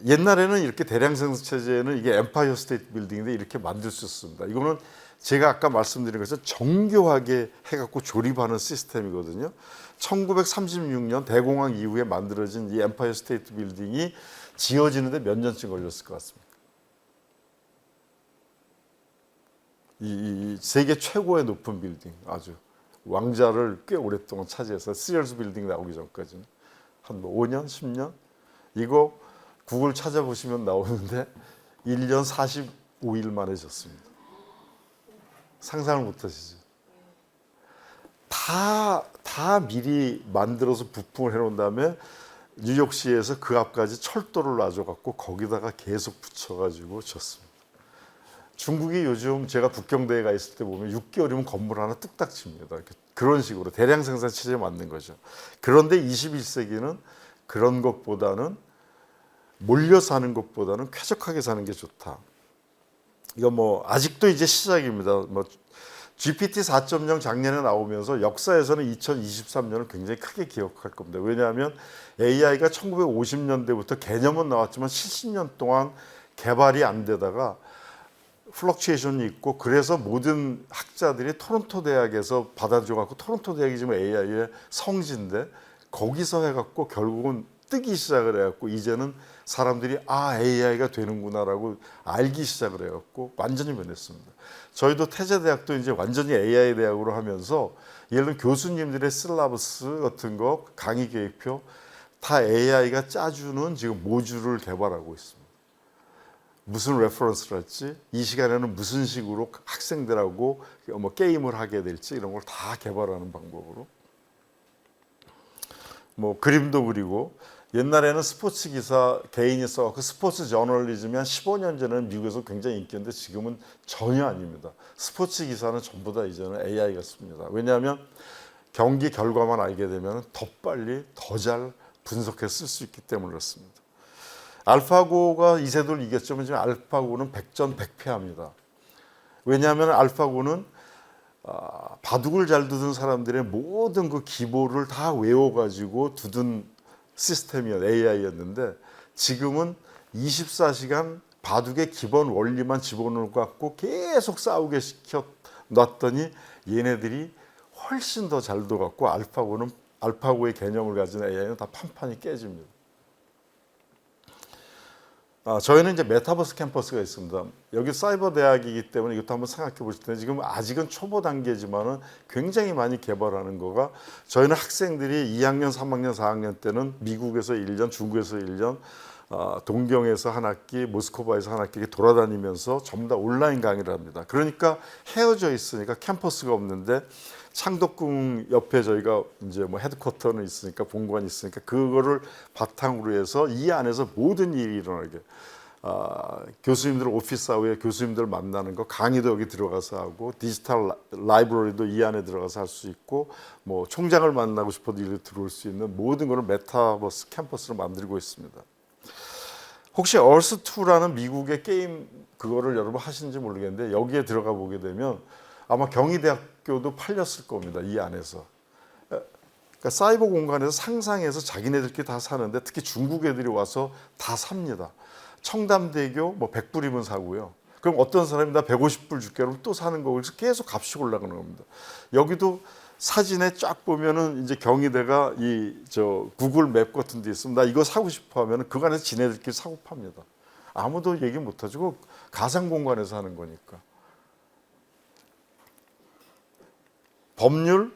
옛날에는 이렇게 대량 생산 체제는 이게 엠파이어 스테이트 빌딩인데 이렇게 만들 수 있습니다. 이거는 제가 아까 말씀드린 것처럼 정교하게 해갖고 조립하는 시스템이거든요. 1936년 대공황 이후에 만들어진 이 엠파이어 스테이트 빌딩이 지어지는데 몇 년쯤 걸렸을 것 같습니다. 이 세계 최고의 높은 빌딩, 아주 왕자를 꽤 오랫동안 차지해서 시리얼스 빌딩 나오기 전까지는 한 5년, 10년 이거 구글 찾아보시면 나오는데 1년 45일 만에 졌습니다. 상상을 못하시죠? 다 미리 만들어서 부품을 해놓은 다음에 뉴욕시에서 그 앞까지 철도를 놔줘갖고 거기다가 계속 붙여가지고 졌습니다. 중국이 요즘 제가 북경대에 가 있을 때 보면 6개월이면 건물 하나 뚝딱 칩니다. 그런 식으로 대량 생산 체제에 맞는 거죠. 그런데 21세기는 그런 것보다는 몰려 사는 것보다는 쾌적하게 사는 게 좋다. 이거 뭐 아직도 이제 시작입니다. 뭐 GPT 4.0 작년에 나오면서 역사에서는 2023년을 굉장히 크게 기억할 겁니다. 왜냐하면 AI가 1950년대부터 개념은 나왔지만 70년 동안 개발이 안 되다가 플럭추에이션이 있고 그래서 모든 학자들이 토론토 대학에서 받아줘갖고 토론토 대학이 지금 AI의 성지인데 거기서 해갖고 결국은 뜨기 시작을 해갖고 이제는 사람들이 AI가 되는구나라고 알기 시작을 해갖고 완전히 변했습니다. 저희도 태제대학도 이제 완전히 AI 대학으로 하면서 예를 들면 교수님들의 실라버스 같은 거 강의 계획표 다 AI가 짜주는 지금 모듈을 개발하고 있습니다. 무슨 레퍼런스를 할지 이 시간에는 무슨 식으로 학생들하고 뭐 게임을 하게 될지 이런 걸 다 개발하는 방법으로 뭐 그림도 그리고 옛날에는 스포츠 기사 개인이 써갖고 스포츠 저널리즘이 한 15년 전에는 미국에서 굉장히 인기였는데 지금은 전혀 아닙니다. 스포츠 기사는 전부 다 이제는 AI가 씁니다. 왜냐하면 경기 결과만 알게 되면 더 빨리 더 잘 분석해 쓸 수 있기 때문에 그렇습니다. 알파고가 이세돌 이겼지만 지금 알파고는 백전백패합니다. 왜냐하면 알파고는 바둑을 잘 두던 사람들의 모든 그 기보를 다 외워가지고 두던 AI였는데 지금은 24시간 바둑의 기본 원리만 집어넣어 갖고 계속 싸우게 시켜놨더니 얘네들이 훨씬 더 잘 둬갖고 알파고의 개념을 가진 AI는 다 판판이 깨집니다. 저희는 이제 메타버스 캠퍼스가 있습니다. 여기 사이버 대학이기 때문에 이것도 한번 생각해 보실 텐데 지금 아직은 초보 단계지만은 굉장히 많이 개발하는 거가 저희는 학생들이 2학년, 3학년, 4학년 때는 미국에서 1년, 중국에서 1년, 동경에서 한 학기, 모스크바에서 한 학기 돌아다니면서 전부 다 온라인 강의를 합니다. 그러니까 헤어져 있으니까 캠퍼스가 없는데 창덕궁 옆에 저희가 이제 뭐 헤드쿼터는 있으니까 본관이 있으니까 그거를 바탕으로 해서 이 안에서 모든 일이 일어나게 교수님들 오피스 아워에 교수님들 만나는 거 강의도 여기 들어가서 하고 디지털 라이브러리도 이 안에 들어가서 할 수 있고 뭐 총장을 만나고 싶어도 이리 들어올 수 있는 모든 거를 메타버스 캠퍼스로 만들고 있습니다. 혹시 얼스2라는 미국의 게임 그거를 여러분 하시는지 모르겠는데 여기에 들어가 보게 되면 아마 경희대학교도 팔렸을 겁니다. 이 안에서. 그러니까 사이버 공간에서 상상해서 자기네들끼리 다 사는데 특히 중국 애들이 와서 다 삽니다. 청담대교 뭐 100불이면 사고요. 그럼 어떤 사람이 나 150불 줄게 그러면 또 사는 거고 그래서 계속 값이 올라가는 겁니다. 여기도 사진에 쫙 보면은 이제 경희대가 구글 맵 같은 데 있으면 나 이거 사고 싶어 하면은 그 안에서 지네들끼리 사고 팝니다. 아무도 얘기 못 하고 가상 공간에서 하는 거니까. 법률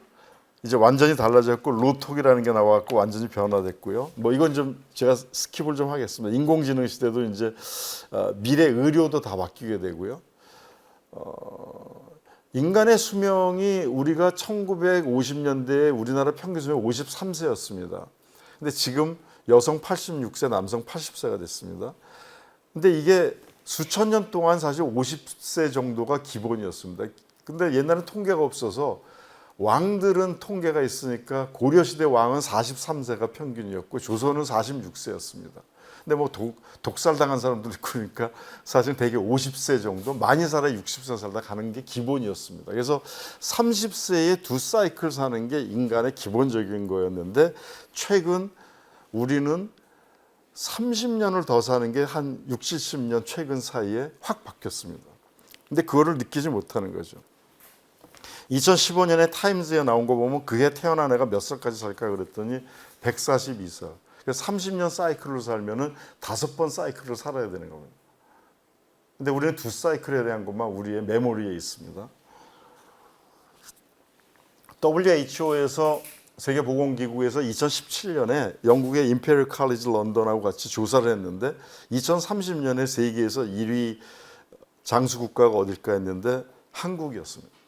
이제 완전히 달라졌고 로톡이라는 게 나와갖고 완전히 변화됐고요. 뭐 이건 좀 제가 스킵을 좀 하겠습니다. 인공지능 시대도 이제 미래 의료도 다 바뀌게 되고요. 인간의 수명이 우리가 1950년대에 우리나라 평균 수명 53세였습니다. 근데 지금 여성 86세, 남성 80세가 됐습니다. 근데 이게 수천 년 동안 사실 50세 정도가 기본이었습니다. 근데 옛날엔 통계가 없어서 왕들은 통계가 있으니까 고려시대 왕은 43세가 평균이었고 조선은 46세였습니다. 근데 뭐 독살 당한 사람도 있고 그러니까 사실 대개 50세 정도, 많이 살아 60세 살다 가는 게 기본이었습니다. 그래서 30세에 두 사이클 사는 게 인간의 기본적인 거였는데 최근 우리는 30년을 더 사는 게 한 60, 70년 최근 사이에 확 바뀌었습니다. 근데 그거를 느끼지 못하는 거죠. 2015년에 타임즈에 나온 거 보면 그해 태어난 애가 몇 살까지 살까 그랬더니 142살. 그래서 30년 사이클로 살면은 5번 사이클을 살아야 되는 겁니다. 근데 우리는 두 사이클에 대한 것만 우리의 메모리에 있습니다. WHO에서 세계보건기구에서 2017년에 영국의 임페리얼 칼리지 런던하고 같이 조사를 했는데 2030년에 세계에서 1위 장수 국가가 어딜까 했는데 한국이었습니다.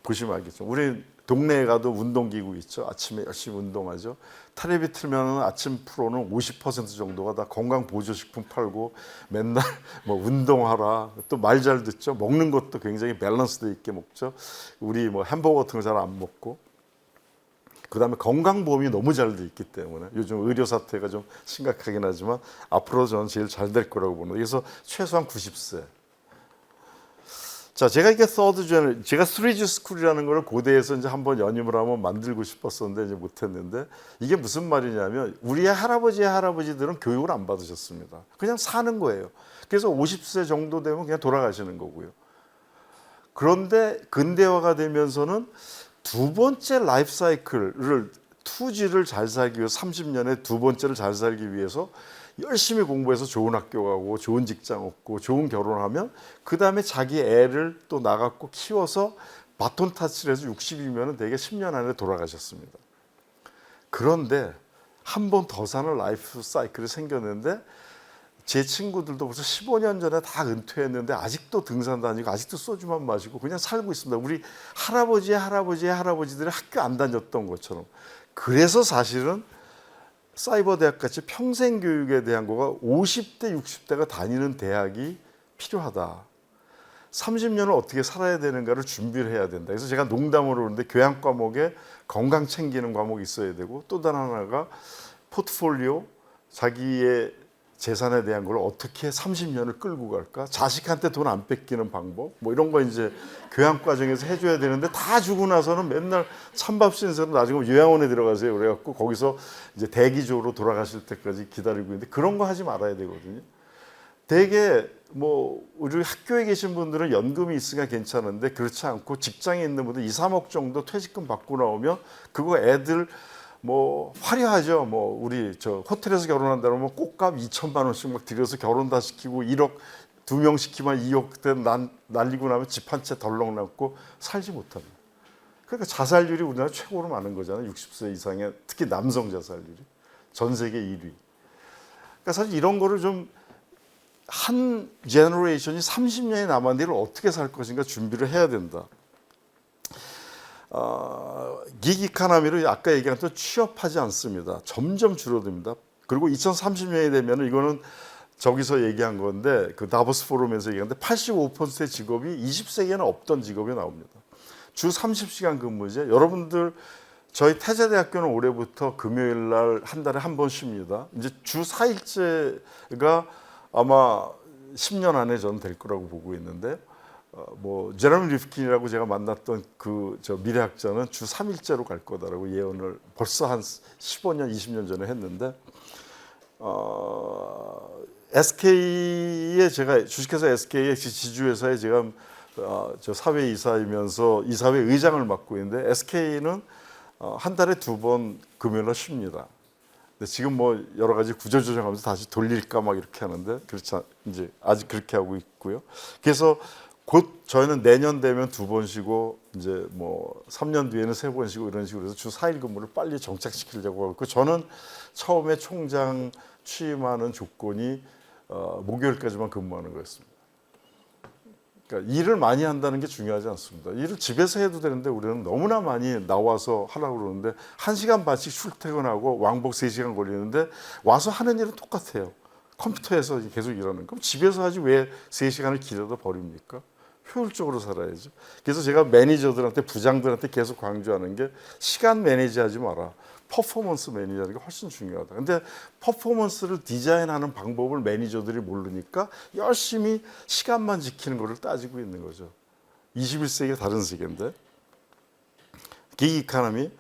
보시면 알겠죠. 우리 동네에 가도 운동기구 있죠. 아침에 열심히 운동하죠. 텔레비 틀면 아침 프로는 50% 정도가 다 건강보조식품 팔고 맨날 뭐 운동하라. 또 말 잘 듣죠. 먹는 것도 굉장히 밸런스돼 있게 먹죠. 우리 뭐 햄버거 같은 거 잘 안 먹고. 그다음에 건강보험이 너무 잘 돼 있기 때문에 요즘 의료 사태가 좀 심각하긴 하지만 앞으로 저는 제일 잘 될 거라고 봅니다. 그래서 최소한 90세. 자, 제가 이게 제가 3G 스쿨이라는 걸 고대에서 이제 한번 연임을 하면 만들고 싶었었는데 이제 못했는데 이게 무슨 말이냐면 우리의 할아버지들은 교육을 안 받으셨습니다. 그냥 사는 거예요. 그래서 50세 정도 되면 그냥 돌아가시는 거고요. 그런데 근대화가 되면서는 두 번째 라이프 사이클을 2G를 잘 살기 위해서 30년에 두 번째를 잘 살기 위해서 열심히 공부해서 좋은 학교 가고 좋은 직장 얻고 좋은 결혼하면 그 다음에 자기 애를 또 나갖고 키워서 바톤 타치를 해서 60이면 되게 10년 안에 돌아가셨습니다. 그런데 한 번 더 사는 라이프 사이클이 생겼는데 제 친구들도 벌써 15년 전에 다 은퇴했는데 아직도 등산 다니고 아직도 소주만 마시고 그냥 살고 있습니다. 우리 할아버지들이 학교 안 다녔던 것처럼. 그래서 사실은 사이버 대학 같이 평생 교육에 대한 거가 50대, 60대가 다니는 대학이 필요하다. 30년을 어떻게 살아야 되는가를 준비를 해야 된다. 그래서 제가 농담으로 그러는데 교양 과목에 건강 챙기는 과목이 있어야 되고 또 다른 하나가 포트폴리오, 자기의 재산에 대한 걸 어떻게 30년을 끌고 갈까? 자식한테 돈 안 뺏기는 방법? 뭐 이런 거 이제 교양 과정에서 해줘야 되는데 다 주고 나서는 맨날 찬밥 신세로 나중에 요양원에 들어가세요. 그래갖고 거기서 이제 대기조로 돌아가실 때까지 기다리고 있는데 그런 거 하지 말아야 되거든요. 되게 뭐 우리 학교에 계신 분들은 연금이 있으니까 괜찮은데 그렇지 않고 직장에 있는 분들 2, 3억 정도 퇴직금 받고 나오면 그거 애들 뭐 화려하죠. 뭐 우리 저 호텔에서 결혼한다 그러면 꽃값 2천만 원씩 막 들여서 결혼 다 시키고 1억 2명 시키면 2억 대 날리고 나면 집 한 채 덜렁 남고 살지 못합니다. 그러니까 자살률이 우리나라 최고로 많은 거잖아요. 60세 이상의 특히 남성 자살률이 전 세계 1위. 그러니까 사실 이런 거를 좀 한 제너레이션이 30년이 남았는데 이걸 어떻게 살 것인가 준비를 해야 된다. 기기 이카노미를 아까 얘기한 또 취업하지 않습니다. 점점 줄어듭니다. 그리고 2030년이 되면 이거는 저기서 얘기한 건데 그 다보스 포럼에서 얘기하는데 85%의 직업이 20세기에는 없던 직업이 나옵니다. 주 30시간 근무제. 여러분들 저희 태제대학교는 올해부터 금요일 날 한 달에 한 번 쉽니다. 이제 주 4일제가 아마 10년 안에 저는 될 거라고 보고 있는데 뭐 제레미 리프킨이라고 제가 만났던 그 저 미래학자는 주 3일제로 갈 거다라고 예언을 벌써 한 15년, 20년 전에 했는데 SK에 제가 주식회사 SK의 지주회사에 제가 저 사회이사이면서 이사회 의장을 맡고 있는데 SK는 한 달에 2번 금요일날 쉽니다. 근데 지금 뭐 여러 가지 구조조정하면서 다시 돌릴까 막 이렇게 하는데 그렇지 이제 아직 그렇게 하고 있고요. 그래서 곧 저희는 내년 되면 2번 쉬고 이제 뭐 3년 뒤에는 3번 쉬고 이런 식으로 해서 주 4일 근무를 빨리 정착시키려고 하고 있고 저는 처음에 총장 취임하는 조건이 목요일까지만 근무하는 거였습니다. 그러니까 일을 많이 한다는 게 중요하지 않습니다. 일을 집에서 해도 되는데 우리는 너무나 많이 나와서 하려고 그러는데 1시간 반씩 출퇴근하고 왕복 3시간 걸리는데 와서 하는 일은 똑같아요. 컴퓨터에서 계속 일하는. 그럼 집에서 하지 왜 3시간을 길어도 버립니까? 효율적으로 살아야죠. 그래서 제가 매니저들한테 부장들한테 계속 강조하는 게 시간 매니지하지 마라. 퍼포먼스 매니지하는 게 훨씬 중요하다. 근데 퍼포먼스를 디자인하는 방법을 매니저들이 모르니까 열심히 시간만 지키는 것을 따지고 있는 거죠. 21세기가 다른 세계인데. 기기 이카노미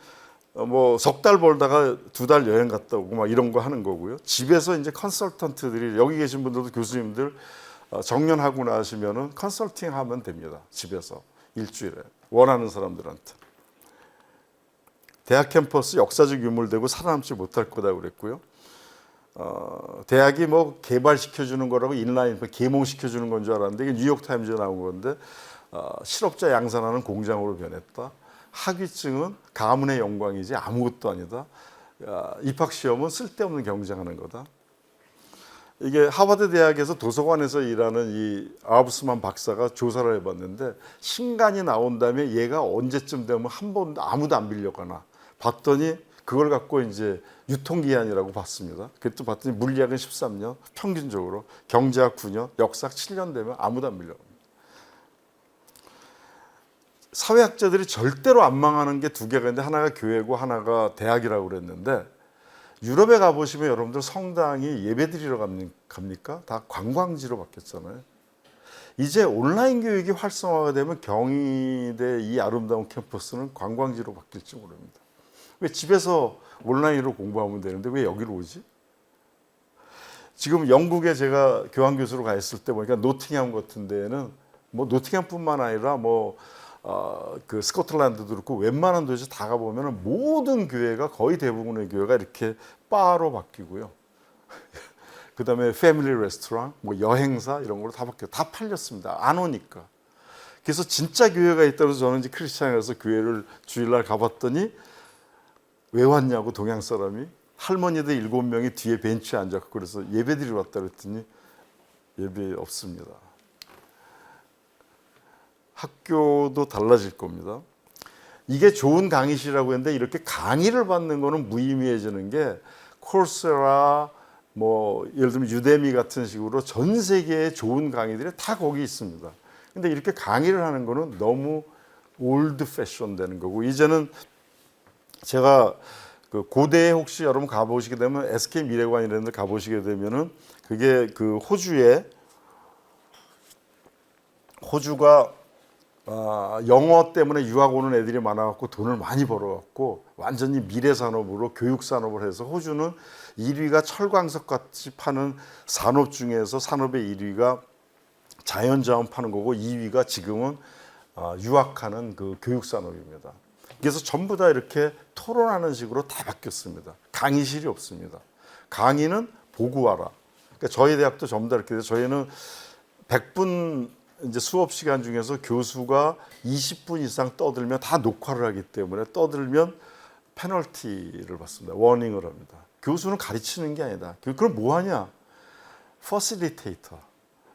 뭐 석 달 벌다가 2달 여행 갔다 오고 막 이런 거 하는 거고요. 집에서 이제 컨설턴트들이 여기 계신 분들도 교수님들 정년하고 나시면은 컨설팅 하면 됩니다. 집에서 일주일에 원하는 사람들한테. 대학 캠퍼스 역사적 유물되고 살아남지 못할 거다 그랬고요. 대학이 뭐 개발시켜주는 거라고 인라인 계몽시켜주는 건 줄 알았는데 이게 뉴욕 타임즈에 나온 건데 실업자 양산하는 공장으로 변했다. 학위증은 가문의 영광이지 아무것도 아니다. 입학 시험은 쓸데없는 경쟁하는 거다. 이게 하버드 대학에서 도서관에서 일하는 이 아우스만 박사가 조사를 해봤는데 신간이 나온 다음에 얘가 언제쯤 되면 한 번도 아무도 안 빌려가나 봤더니 그걸 갖고 이제 유통기한이라고 봤습니다. 그랬더니 봤더니 물리학은 13년, 평균적으로 경제학 9년, 역사학 7년 되면 아무도 안 빌려갑니다. 사회학자들이 절대로 안 망하는 게 2개가 있는데 하나가 교회고 하나가 대학이라고 그랬는데 유럽에 가보시면 여러분들 성당이 예배드리러 갑니까? 다 관광지로 바뀌었잖아요. 이제 온라인 교육이 활성화가 되면 경희대 이 아름다운 캠퍼스는 관광지로 바뀔지 모릅니다. 왜 집에서 온라인으로 공부하면 되는데 왜 여기로 오지? 지금 영국에 제가 교환교수로 가 있을 때 보니까 노팅엄 같은 데는 뭐 노팅엄뿐만 아니라 뭐 그 스코틀랜드도 그렇고 웬만한 도시 다 가보면 모든 교회가 거의 대부분의 교회가 이렇게 바로 바뀌고요. 그 다음에 패밀리 레스토랑, 뭐 여행사 이런 걸로 다 바뀌고 다 팔렸습니다. 안 오니까. 그래서 진짜 교회가 있다고 해서 저는 이제 크리스찬이라서 교회를 주일날 가봤더니 왜 왔냐고 동양 사람이 할머니들 7명이 뒤에 벤치에 앉았고 그래서 예배드리러 왔다 그랬더니 예배 없습니다. 학교도 달라질 겁니다. 이게 좋은 강의실이라고 했는데 이렇게 강의를 받는 거는 무의미해지는 게 코르세라, 뭐 예를 들면 유데미 같은 식으로 전 세계의 좋은 강의들이 다 거기 있습니다. 근데 이렇게 강의를 하는 거는 너무 올드 패션 되는 거고, 이제는 제가 그 고대에 혹시 여러분 가보시게 되면 SK 미래관 이런 데 가보시게 되면은 그게 그 호주가 영어 때문에 유학 오는 애들이 많아갖고 돈을 많이 벌어갖고 완전히 미래 산업으로 교육 산업을 해서 호주는 1위가 철광석 같이 파는 산업 중에서 산업의 1위가 자연자원 파는 거고 2위가 지금은 유학하는 그 교육 산업입니다. 그래서 전부 다 이렇게 토론하는 식으로 다 바뀌었습니다. 강의실이 없습니다. 강의는 보고 와라. 그러니까 저희 대학도 전부 다 이렇게 돼서 저희는 100분 이제 수업 시간 중에서 교수가 20분 이상 떠들면 다 녹화를 하기 때문에 떠들면 페널티를 받습니다. 워닝을 합니다. 교수는 가르치는 게 아니다. 그럼 뭐 하냐? 퍼실리테이터.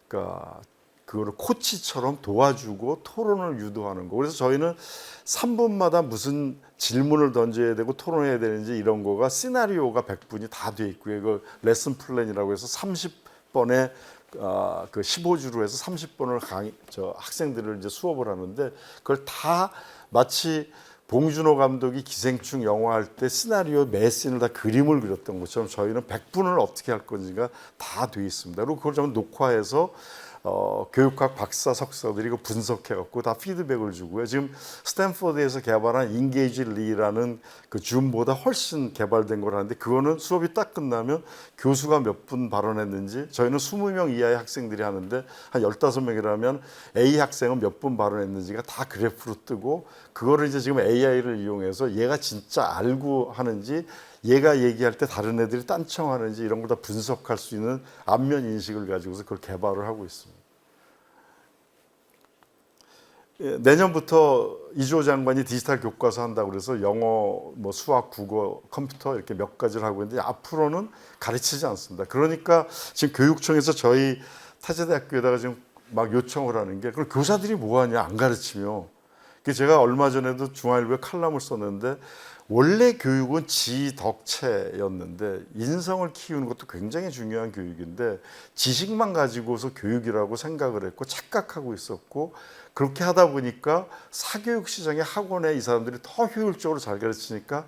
그러니까 그거를 코치처럼 도와주고 토론을 유도하는 거. 그래서 저희는 3분마다 무슨 질문을 던져야 되고 토론해야 되는지 이런 거가 시나리오가 100분이 다 돼 있고요. 이거 레슨 플랜이라고 해서 30번에 그 15주로 해서 30번을 학생들을 이제 수업을 하는데 그걸 다 마치 봉준호 감독이 기생충 영화 할 때 시나리오 매 씬을 다 그림을 그렸던 것처럼 저희는 100분을 어떻게 할 건지가 다 돼 있습니다. 그리고 그걸 좀 녹화해서 교육학 박사 석사들이 이거 분석해갖고 다 피드백을 주고요. 지금 스탠포드에서 개발한 인게이지 리라는 그 줌보다 훨씬 개발된 걸 하는데 그거는 수업이 딱 끝나면 교수가 몇 분 발언했는지 저희는 20명 이하의 학생들이 하는데 한 15명이라면 A 학생은 몇 분 발언했는지가 다 그래프로 뜨고 그거를 이제 지금 AI를 이용해서 얘가 진짜 알고 하는지 얘가 얘기할 때 다른 애들이 딴청하는지 이런 걸 다 분석할 수 있는 안면 인식을 가지고서 그걸 개발을 하고 있습니다. 내년부터 이주호 장관이 디지털 교과서 한다고 그래서 영어, 뭐 수학, 국어, 컴퓨터 이렇게 몇 가지를 하고 있는데 앞으로는 가르치지 않습니다. 그러니까 지금 교육청에서 저희 타제대학교에다가 지금 막 요청을 하는 게 그럼 교사들이 뭐 하냐 안 가르치며. 제가 얼마 전에도 중앙일보에 칼럼을 썼는데 원래 교육은 지덕체였는데 인성을 키우는 것도 굉장히 중요한 교육인데 지식만 가지고서 교육이라고 생각을 했고 착각하고 있었고 그렇게 하다 보니까 사교육 시장의 학원에 이 사람들이 더 효율적으로 잘 가르치니까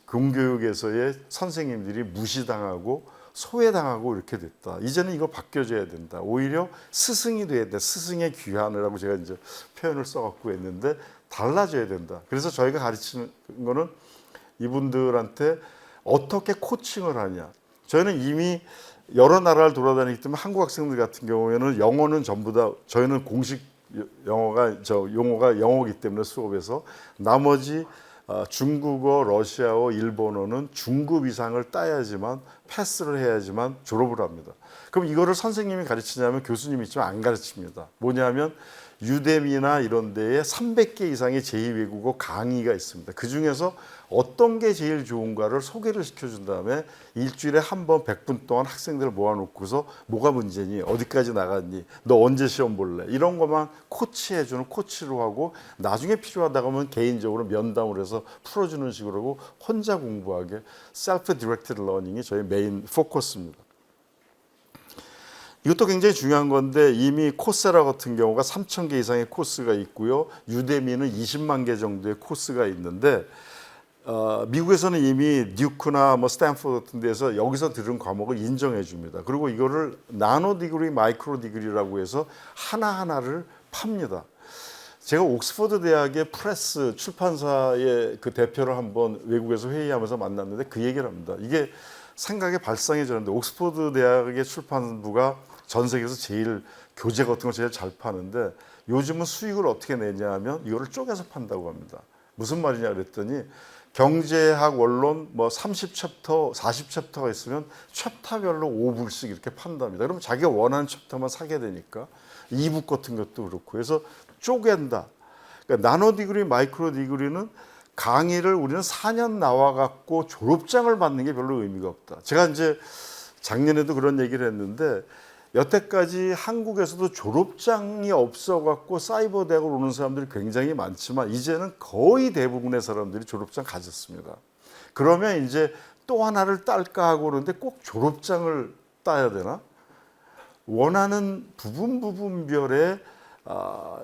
공교육에서의 선생님들이 무시당하고 소외당하고 이렇게 됐다. 이제는 이거 바뀌어져야 된다. 오히려 스승이 돼야 돼. 스승의 귀환을 하고 제가 이제 표현을 써갖고 했는데 달라져야 된다. 그래서 저희가 가르치는 거는 이분들한테 어떻게 코칭을 하냐. 저희는 이미 여러 나라를 돌아다니기 때문에 한국 학생들 같은 경우에는 영어는 전부 다 저희는 공식 용어가 영어이기 때문에 수업에서 나머지 중국어, 러시아어, 일본어는 중급 이상을 따야지만 패스를 해야지만 졸업을 합니다. 그럼 이거를 선생님이 가르치냐면 교수님이 있지만 안 가르칩니다. 뭐냐면 유데미나 이런 데에 300개 이상의 제2외국어 강의가 있습니다. 그중에서 어떤 게 제일 좋은가를 소개를 시켜준 다음에 일주일에 한 번 100분 동안 학생들을 모아놓고서 뭐가 문제니? 어디까지 나갔니? 너 언제 시험 볼래? 이런 것만 코치해주는 코치로 하고 나중에 필요하다고 하면 개인적으로 면담을 해서 풀어주는 식으로 하고 혼자 공부하게 셀프 디렉티드 러닝이 저희 메인 포커스입니다. 이것도 굉장히 중요한 건데 이미 코세라 같은 경우가 3,000개 이상의 코스가 있고요. 유데미는 20만 개 정도의 코스가 있는데 미국에서는 이미 듀크나 뭐 스탠포드 같은 데서 여기서 들은 과목을 인정해 줍니다. 그리고 이거를 나노 디그리, 마이크로 디그리라고 해서 하나하나를 팝니다. 제가 옥스퍼드 대학의 프레스 출판사의 그 대표를 한번 외국에서 회의하면서 만났는데 그 얘기를 합니다. 이게 생각에 발상해졌는데 옥스퍼드 대학의 출판부가 전 세계에서 제일 교재 같은 거 제일 잘 파는데 요즘은 수익을 어떻게 내냐 하면 이거를 쪼개서 판다고 합니다. 무슨 말이냐 그랬더니 경제학 원론 뭐 30챕터, 40챕터가 있으면 챕터별로 5불씩 이렇게 판답니다. 그러면 자기가 원하는 챕터만 사게 되니까 이북 같은 것도 그렇고 그래서 쪼갠다. 그러니까 나노 디그리, 마이크로 디그리는 강의를 우리는 4년 나와갖고 졸업장을 받는 게 별로 의미가 없다. 제가 이제 작년에도 그런 얘기를 했는데 여태까지 한국에서도 졸업장이 없어갖고 사이버 대학을 오는 사람들이 굉장히 많지만 이제는 거의 대부분의 사람들이 졸업장 가졌습니다. 그러면 이제 또 하나를 딸까 하고 그러는데 꼭 졸업장을 따야 되나? 원하는 부분별의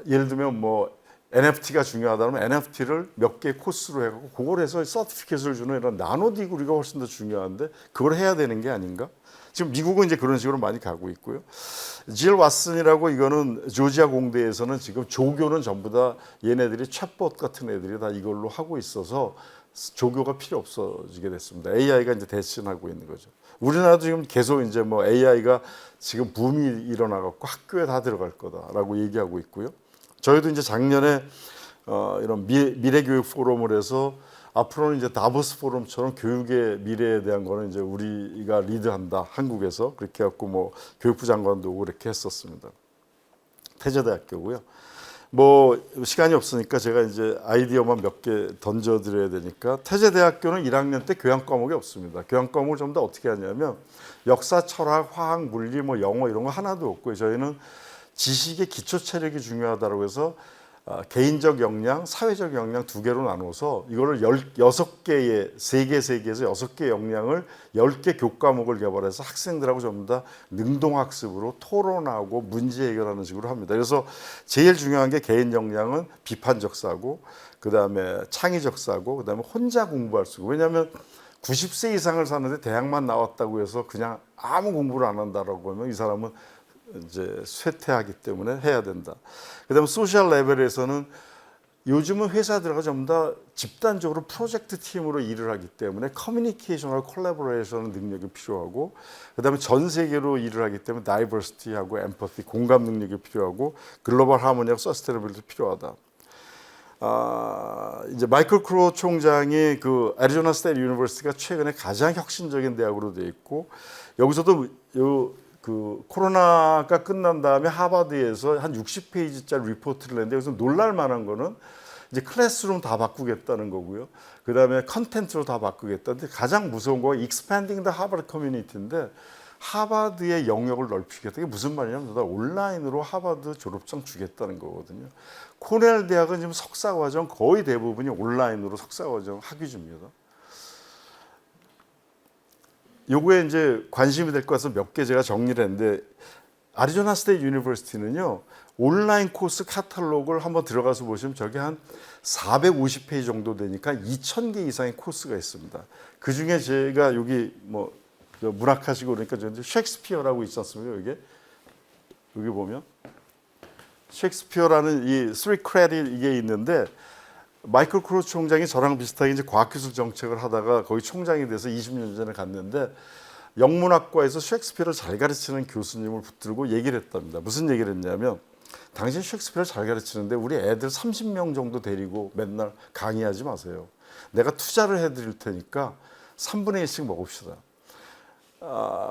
예를 들면 뭐 NFT가 중요하다면 NFT를 몇 개 코스로 해갖고 그걸 해서 서티피케이트를 주는 이런 나노 디그리가 훨씬 더 중요한데 그걸 해야 되는 게 아닌가? 지금 미국은 이제 그런 식으로 많이 가고 있고요. 질 왓슨이라고 이거는 조지아 공대에서는 지금 조교는 전부 다 얘네들이 챗봇 같은 애들이 다 이걸로 하고 있어서 조교가 필요 없어지게 됐습니다. AI가 이제 대신하고 있는 거죠. 우리나라도 지금 계속 이제 뭐 AI가 지금 붐이 일어나갖고 학교에 다 들어갈 거다라고 얘기하고 있고요. 저희도 이제 작년에 이런 미래교육 포럼을 해서 앞으로는 이제 다보스 포럼처럼 교육의 미래에 대한 거는 이제 우리가 리드한다 한국에서 그렇게 해갖고 뭐 교육부 장관도 오고 그렇게 했었습니다. 태제대학교고요. 뭐 시간이 없으니까 제가 이제 아이디어만 몇 개 던져드려야 되니까 태제대학교는 1학년 때 교양 과목이 없습니다. 교양 과목을 좀 더 어떻게 하냐면 역사, 철학, 화학, 물리, 뭐 영어 이런 거 하나도 없고요. 저희는 지식의 기초 체력이 중요하다고 해서 개인적 역량, 사회적 역량 두 개로 나눠서 이거를 6개의 3개에서 6개 역량을 10개 교과목을 개발해서 학생들하고 전부 다 능동학습으로 토론하고 문제 해결하는 식으로 합니다. 그래서 제일 중요한 게 개인 역량은 비판적 사고, 그다음에 창의적 사고, 그다음에 혼자 공부할 수 있고. 왜냐하면 90세 이상을 사는데 대학만 나왔다고 해서 그냥 아무 공부를 안 한다라고 하면 이 사람은 이제 쇠퇴하기 때문에 해야 된다. 그다음에 소셜 레벨에서는 요즘은 회사들과 전부 다 집단적으로 프로젝트 팀으로 일을 하기 때문에 커뮤니케이션과 콜라보레이션 능력이 필요하고, 그다음에 전 세계로 일을 하기 때문에 다이버시티하고 엠퍼티, 공감 능력이 필요하고, 글로벌 하모니하고 서스테너빌리티 필요하다. 이제 마이클 크로우 총장이 그 애리조나 스테이트 유니버시티가 최근에 가장 혁신적인 대학으로 되어 있고, 여기서도 그 코로나가 끝난 다음에 하버드에서 한 60페이지짜리 리포트를 냈는데 여기서 놀랄 만한 거는 이제 클래스룸 다 바꾸겠다는 거고요. 그다음에 컨텐츠로 다 바꾸겠다는데 가장 무서운 거 expanding the Harvard community인데 하버드의 영역을 넓히겠다. 이게 무슨 말이냐면 온라인으로 하버드 졸업장 주겠다는 거거든요. 코넬 대학은 지금 석사과정 거의 대부분이 온라인으로 석사과정 학위 줍니다. 요거에 이제 관심이 될 것 같아서 몇 개 제가 정리를 했는데, 애리조나 스테이트 유니버시티는요 온라인 코스 카탈로그를 한번 들어가서 보시면 저게 한 450페이지 정도 되니까 2,000개 이상의 코스가 있습니다. 그 중에 제가 여기 뭐 문학하시고 그러니까 저 셰익스피어라고 있지 않습니까? 여기 보면 셰익스피어라는 이 3 크레딧 이게 있는데, 마이클 크로우 총장이 저랑 비슷하게 이제 과학기술 정책을 하다가 거기 총장이 돼서 20년 전에 갔는데 영문학과에서 셰익스피어를 잘 가르치는 교수님을 붙들고 얘기를 했답니다. 무슨 얘기를 했냐면, 당신 셰익스피어를 잘 가르치는데 우리 애들 30명 정도 데리고 맨날 강의하지 마세요. 내가 투자를 해드릴 테니까 3분의 1씩 먹읍시다.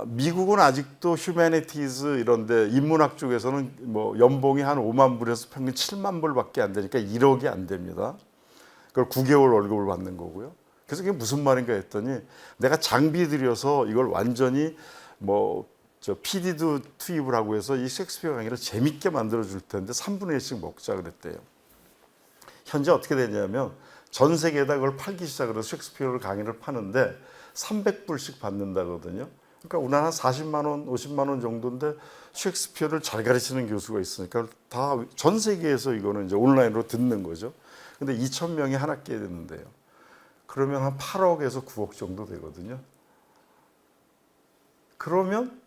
미국은 아직도 휴머니티즈 이런데 인문학 쪽에서는 뭐 연봉이 한 5만 불에서 평균 7만 불밖에 안 되니까 1억이 안 됩니다. 그걸 9개월 월급을 받는 거고요. 그래서 그게 무슨 말인가 했더니, 내가 장비 들여서 이걸 완전히 뭐 저 PD도 투입을 하고 해서 이 셰익스피어 강의를 재밌게 만들어 줄 텐데 3분의 1씩 먹자 그랬대요. 현재 어떻게 되냐면 전 세계에다 그걸 팔기 시작을 해서 셰익스피어를 강의를 파는데 300불씩 받는다거든요. 그러니까 우리나라 한 40만 원, 50만 원 정도인데 셰익스피어를 잘 가르치는 교수가 있으니까 다 전 세계에서 이거는 이제 온라인으로 듣는 거죠. 근데 2,000명이 한 학기에 듣는데요. 그러면 한 8억에서 9억 정도 되거든요. 그러면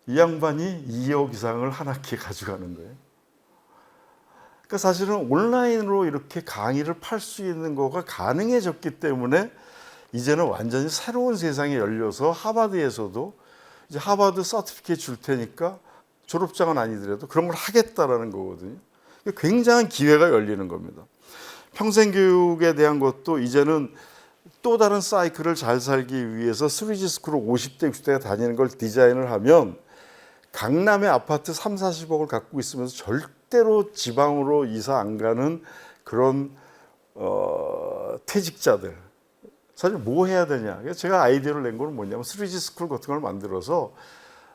이 양반이 2억 이상을 한 학기에 가져가는 거예요. 그러니까 사실은 온라인으로 이렇게 강의를 팔 수 있는 거가 가능해졌기 때문에 이제는 완전히 새로운 세상이 열려서 하버드에서도 이제 하버드 서티피케이트 줄 테니까 졸업장은 아니더라도 그런 걸 하겠다라는 거거든요. 굉장한 기회가 열리는 겁니다. 평생교육에 대한 것도 이제는 또 다른 사이클을 잘 살기 위해서 3G 스쿨을 50대, 60대가 다니는 걸 디자인을 하면 강남의 아파트 3, 40억을 갖고 있으면서 절대로 지방으로 이사 안 가는 그런 퇴직자들. 사실 뭐 해야 되냐. 제가 아이디어를 낸 거는 뭐냐면 3G 스쿨 같은 걸 만들어서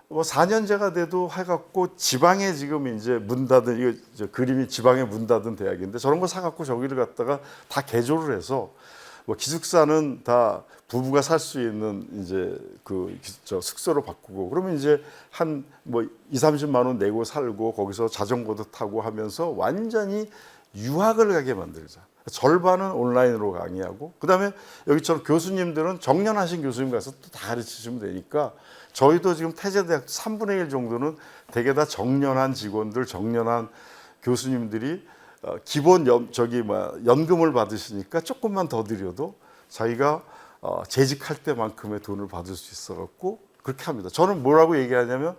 뭐 4년제가 돼도 해갖고 지방에 지금 이제 문 닫은, 이거 저 그림이 지방에 문 닫은 대학인데 저런 거 사갖고 저기를 갖다가 다 개조를 해서 뭐 기숙사는 다 부부가 살 수 있는 이제 저 숙소로 바꾸고 그러면 이제 한 뭐 2, 30만 원 내고 살고 거기서 자전거도 타고 하면서 완전히 유학을 가게 만들자. 절반은 온라인으로 강의하고 그다음에 여기처럼 교수님들은 정년하신 교수님 가서 또 다 가르치시면 되니까 저희도 지금 태제대학 3분의 1 정도는 대개 다 정년한 직원들, 정년한 교수님들이 기본 연금을 받으시니까 조금만 더 드려도 자기가 재직할 때만큼의 돈을 받을 수 있어갖고 그렇게 합니다. 저는 뭐라고 얘기하냐면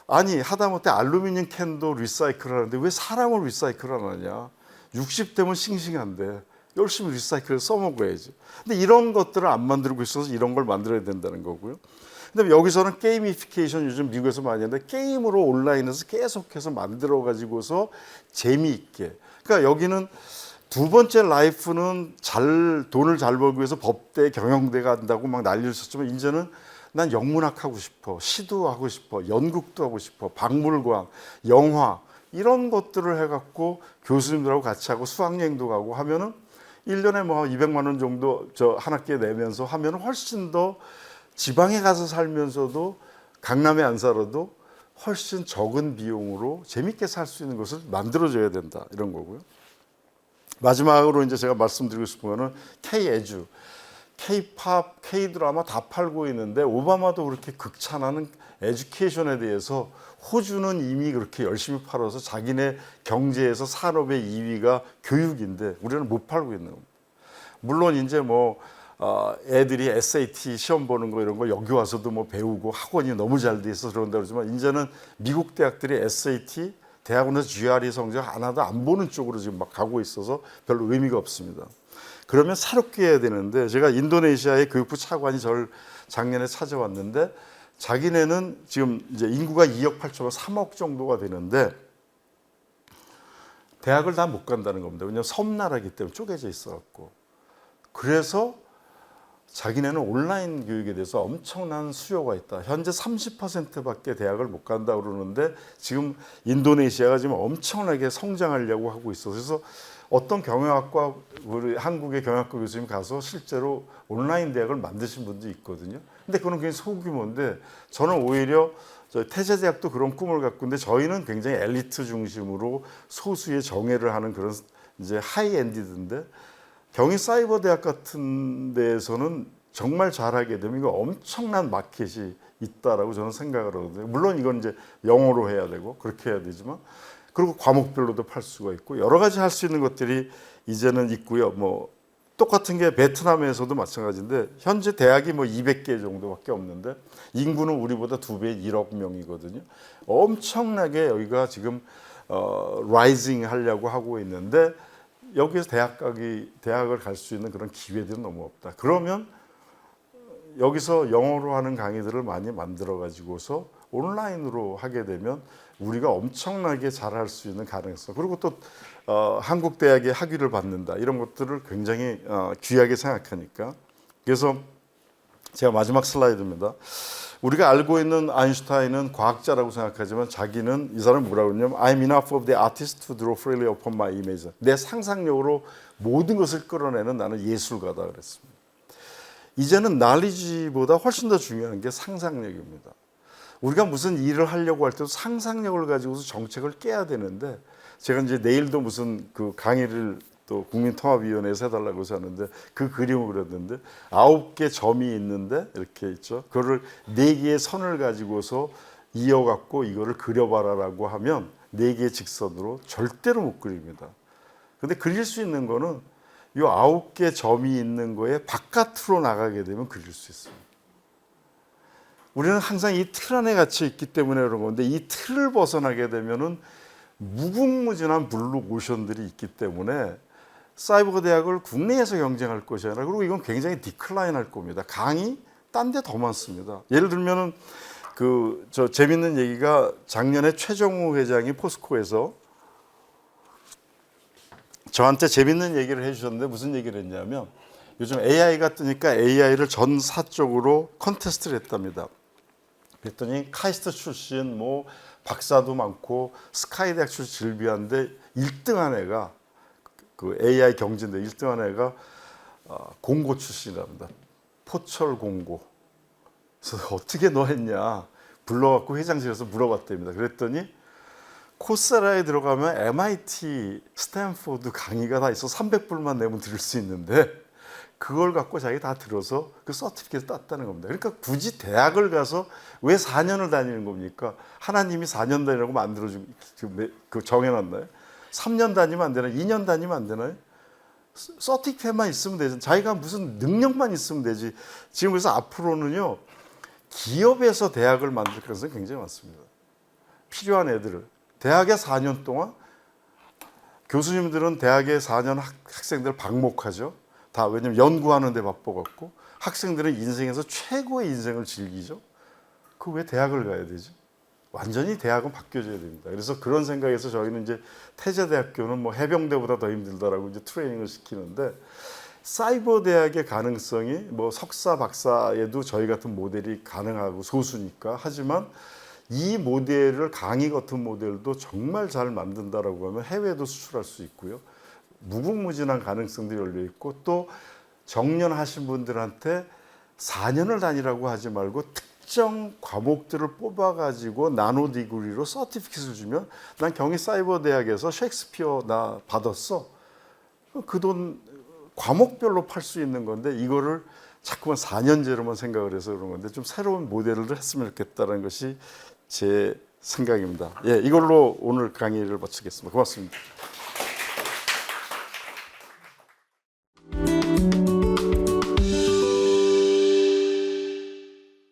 아니 하다못해 알루미늄 캔도 리사이클 하는데 왜 사람을 리사이클 안 하냐. 60대면 싱싱한데 열심히 리사이클을 써먹어야지. 근데 이런 것들을 안 만들고 있어서 이런 걸 만들어야 된다는 거고요. 근데 여기서는 게이미피케이션 요즘 미국에서 많이 하는데 게임으로 온라인에서 계속해서 만들어 가지고서 재미있게. 그러니까 여기는 두 번째 라이프는 돈을 잘 벌기 위해서 법대 경영대 간다고 막 난리를 쳤지만 이제는 난 영문학 하고 싶어, 시도 하고 싶어, 연극도 하고 싶어, 박물관, 영화 이런 것들을 해갖고 교수님들하고 같이 하고 수학여행도 가고 하면은 1년에 뭐 200만 원 정도 저 한 학기에 내면서 하면은 훨씬 더 지방에 가서 살면서도 강남에 안 살아도 훨씬 적은 비용으로 재밌게 살 수 있는 것을 만들어줘야 된다 이런 거고요. 마지막으로 이제 제가 말씀드리고 싶은 거는 K-에듀, K-팝, K-드라마 다 팔고 있는데 오바마도 그렇게 극찬하는 에듀케이션에 대해서 호주는 이미 그렇게 열심히 팔아서 자기네 경제에서 산업의 2위가 교육인데 우리는 못 팔고 있는 겁니다. 물론 이제 뭐 애들이 SAT 시험 보는 거 이런 거 여기 와서도 뭐 배우고 학원이 너무 잘 돼 있어서 그런다 그러지만 이제는 미국 대학들이 SAT 대학원에서 GRE 성적 하나도 안 보는 쪽으로 지금 막 가고 있어서 별로 의미가 없습니다. 그러면 새롭게 해야 되는데 제가 인도네시아의 교육부 차관이 저를 작년에 찾아왔는데 자기네는 지금 이제 인구가 2억 8천만 3억 정도가 되는데 대학을 다 못 간다는 겁니다. 왜냐하면 섬나라이기 때문에 쪼개져 있어갖고 그래서 자기네는 온라인 교육에 대해서 엄청난 수요가 있다. 현재 30%밖에 대학을 못 간다 그러는데 지금 인도네시아가 지금 엄청나게 성장하려고 하고 있어서 그래서 어떤 경영학과 우리 한국의 경영학과 교수님 가서 실제로 온라인 대학을 만드신 분도 있거든요. 근데 그건 굉장히 소규모인데 저는 오히려 태제대학도 그런 꿈을 갖고 있는데 저희는 굉장히 엘리트 중심으로 소수의 정예를 하는 그런 이제 하이엔디드인데 경희사이버대학 같은 데에서는 정말 잘하게 되면 이거 엄청난 마켓이 있다라고 저는 생각을 하거든요. 물론 이건 이제 영어로 해야 되고 그렇게 해야 되지만 그리고 과목별로도 팔 수가 있고 여러 가지 할 수 있는 것들이 이제는 있고요. 뭐 똑같은 게 베트남에서도 마찬가지인데 현재 대학이 뭐 200개 정도밖에 없는데 인구는 우리보다 2배 1억 명이거든요. 엄청나게 여기가 지금 라이징 하려고 하고 있는데 여기에서 대학을 갈 수 있는 그런 기회들은 너무 없다. 그러면 여기서 영어로 하는 강의들을 많이 만들어 가지고서 온라인으로 하게 되면 우리가 엄청나게 잘할 수 있는 가능성 그리고 또 한국 대학의 학위를 받는다 이런 것들을 굉장히 귀하게 생각하니까 그래서 제가 마지막 슬라이드입니다. 우리가 알고 있는 아인슈타인은 과학자라고 생각하지만 자기는 이 사람은 뭐라고 그러냐면 I'm enough of the artist to draw freely upon my image. 내 상상력으로 모든 것을 끌어내는 나는 예술가다 그랬습니다. 이제는 knowledge보다 훨씬 더 중요한 게 상상력입니다. 우리가 무슨 일을 하려고 할 때도 상상력을 가지고서 정책을 깨야 되는데 제가 이제 내일도 무슨 그 강의를 또 국민통합위원회에서 해달라고 해서 하는데 그 그림을 그렸는데 9개 점이 있는데 이렇게 있죠. 그거를 4개의 선을 가지고서 이어갖고 이거를 그려봐라라고 하면 4개의 직선으로 절대로 못 그립니다. 근데 그릴 수 있는 거는 이 9개 점이 있는 거에 바깥으로 나가게 되면 그릴 수 있습니다. 우리는 항상 이 틀 안에 갇혀 있기 때문에 그런 건데 이 틀을 벗어나게 되면은 무궁무진한 블루 오션들이 있기 때문에 사이버 대학을 국내에서 경쟁할 것이 아니라 그리고 이건 굉장히 디클라인 할 겁니다. 강의 딴 데 더 많습니다. 예를 들면은 저 재밌는 얘기가 작년에 최정우 회장이 포스코에서 저한테 재밌는 얘기를 해주셨는데 무슨 얘기를 했냐면 요즘 AI가 뜨니까 AI를 전 사적으로 컨테스트를 했답니다. 그랬더니 카이스트 출신 뭐 박사도 많고 스카이대학 출신 질비한데 1등한 애가 그 AI 경진대 1등한 애가 공고 출신이랍니다. 포철 공고. 그래서 어떻게 너 했냐 불러갖고 회장실에서 물어봤답니다. 그랬더니 코세라에 들어가면 MIT, 스탠포드 강의가 다 있어 300불만 내면 들을 수 있는데 그걸 갖고 자기 다 들어서 그 서티피케이트 땄다는 겁니다. 그러니까 굳이 대학을 가서 왜 4년을 다니는 겁니까? 하나님이 4년 다니라고 만들어주고 그 정해놨나요? 3년 다니면 안 되나요? 2년 다니면 안 되나요? 서티피케이트만 있으면 되지. 자기가 무슨 능력만 있으면 되지. 지금 그래서 앞으로는요. 기업에서 대학을 만들 가능성이 굉장히 많습니다. 필요한 애들을. 대학에 4년 동안 교수님들은 대학에 4년 학생들 방목하죠. 다 왜냐면 연구하는 데 바빠갖고 학생들은 인생에서 최고의 인생을 즐기죠. 그 왜 대학을 가야 되죠? 완전히 대학은 바뀌어져야 됩니다. 그래서 그런 생각에서 저희는 이제 태제대학교는 뭐 해병대보다 더 힘들다라고 이제 트레이닝을 시키는데 사이버 대학의 가능성이 뭐 석사 박사에도 저희 같은 모델이 가능하고 소수니까 하지만 이 모델을 강의 같은 모델도 정말 잘 만든다라고 하면 해외도 수출할 수 있고요. 무궁무진한 가능성들이 열려 있고 또 정년하신 분들한테 4년을 다니라고 하지 말고 특정 과목들을 뽑아가지고 나노 디그리로 서티피켓을 주면 난 경희 사이버 대학에서 셰익스피어 나 받았어. 그 돈 과목별로 팔 수 있는 건데 이거를 자꾸만 4년제로만 생각을 해서 그런 건데 좀 새로운 모델을 했으면 좋겠다는 것이 제 생각입니다. 예, 이걸로 오늘 강의를 마치겠습니다. 고맙습니다.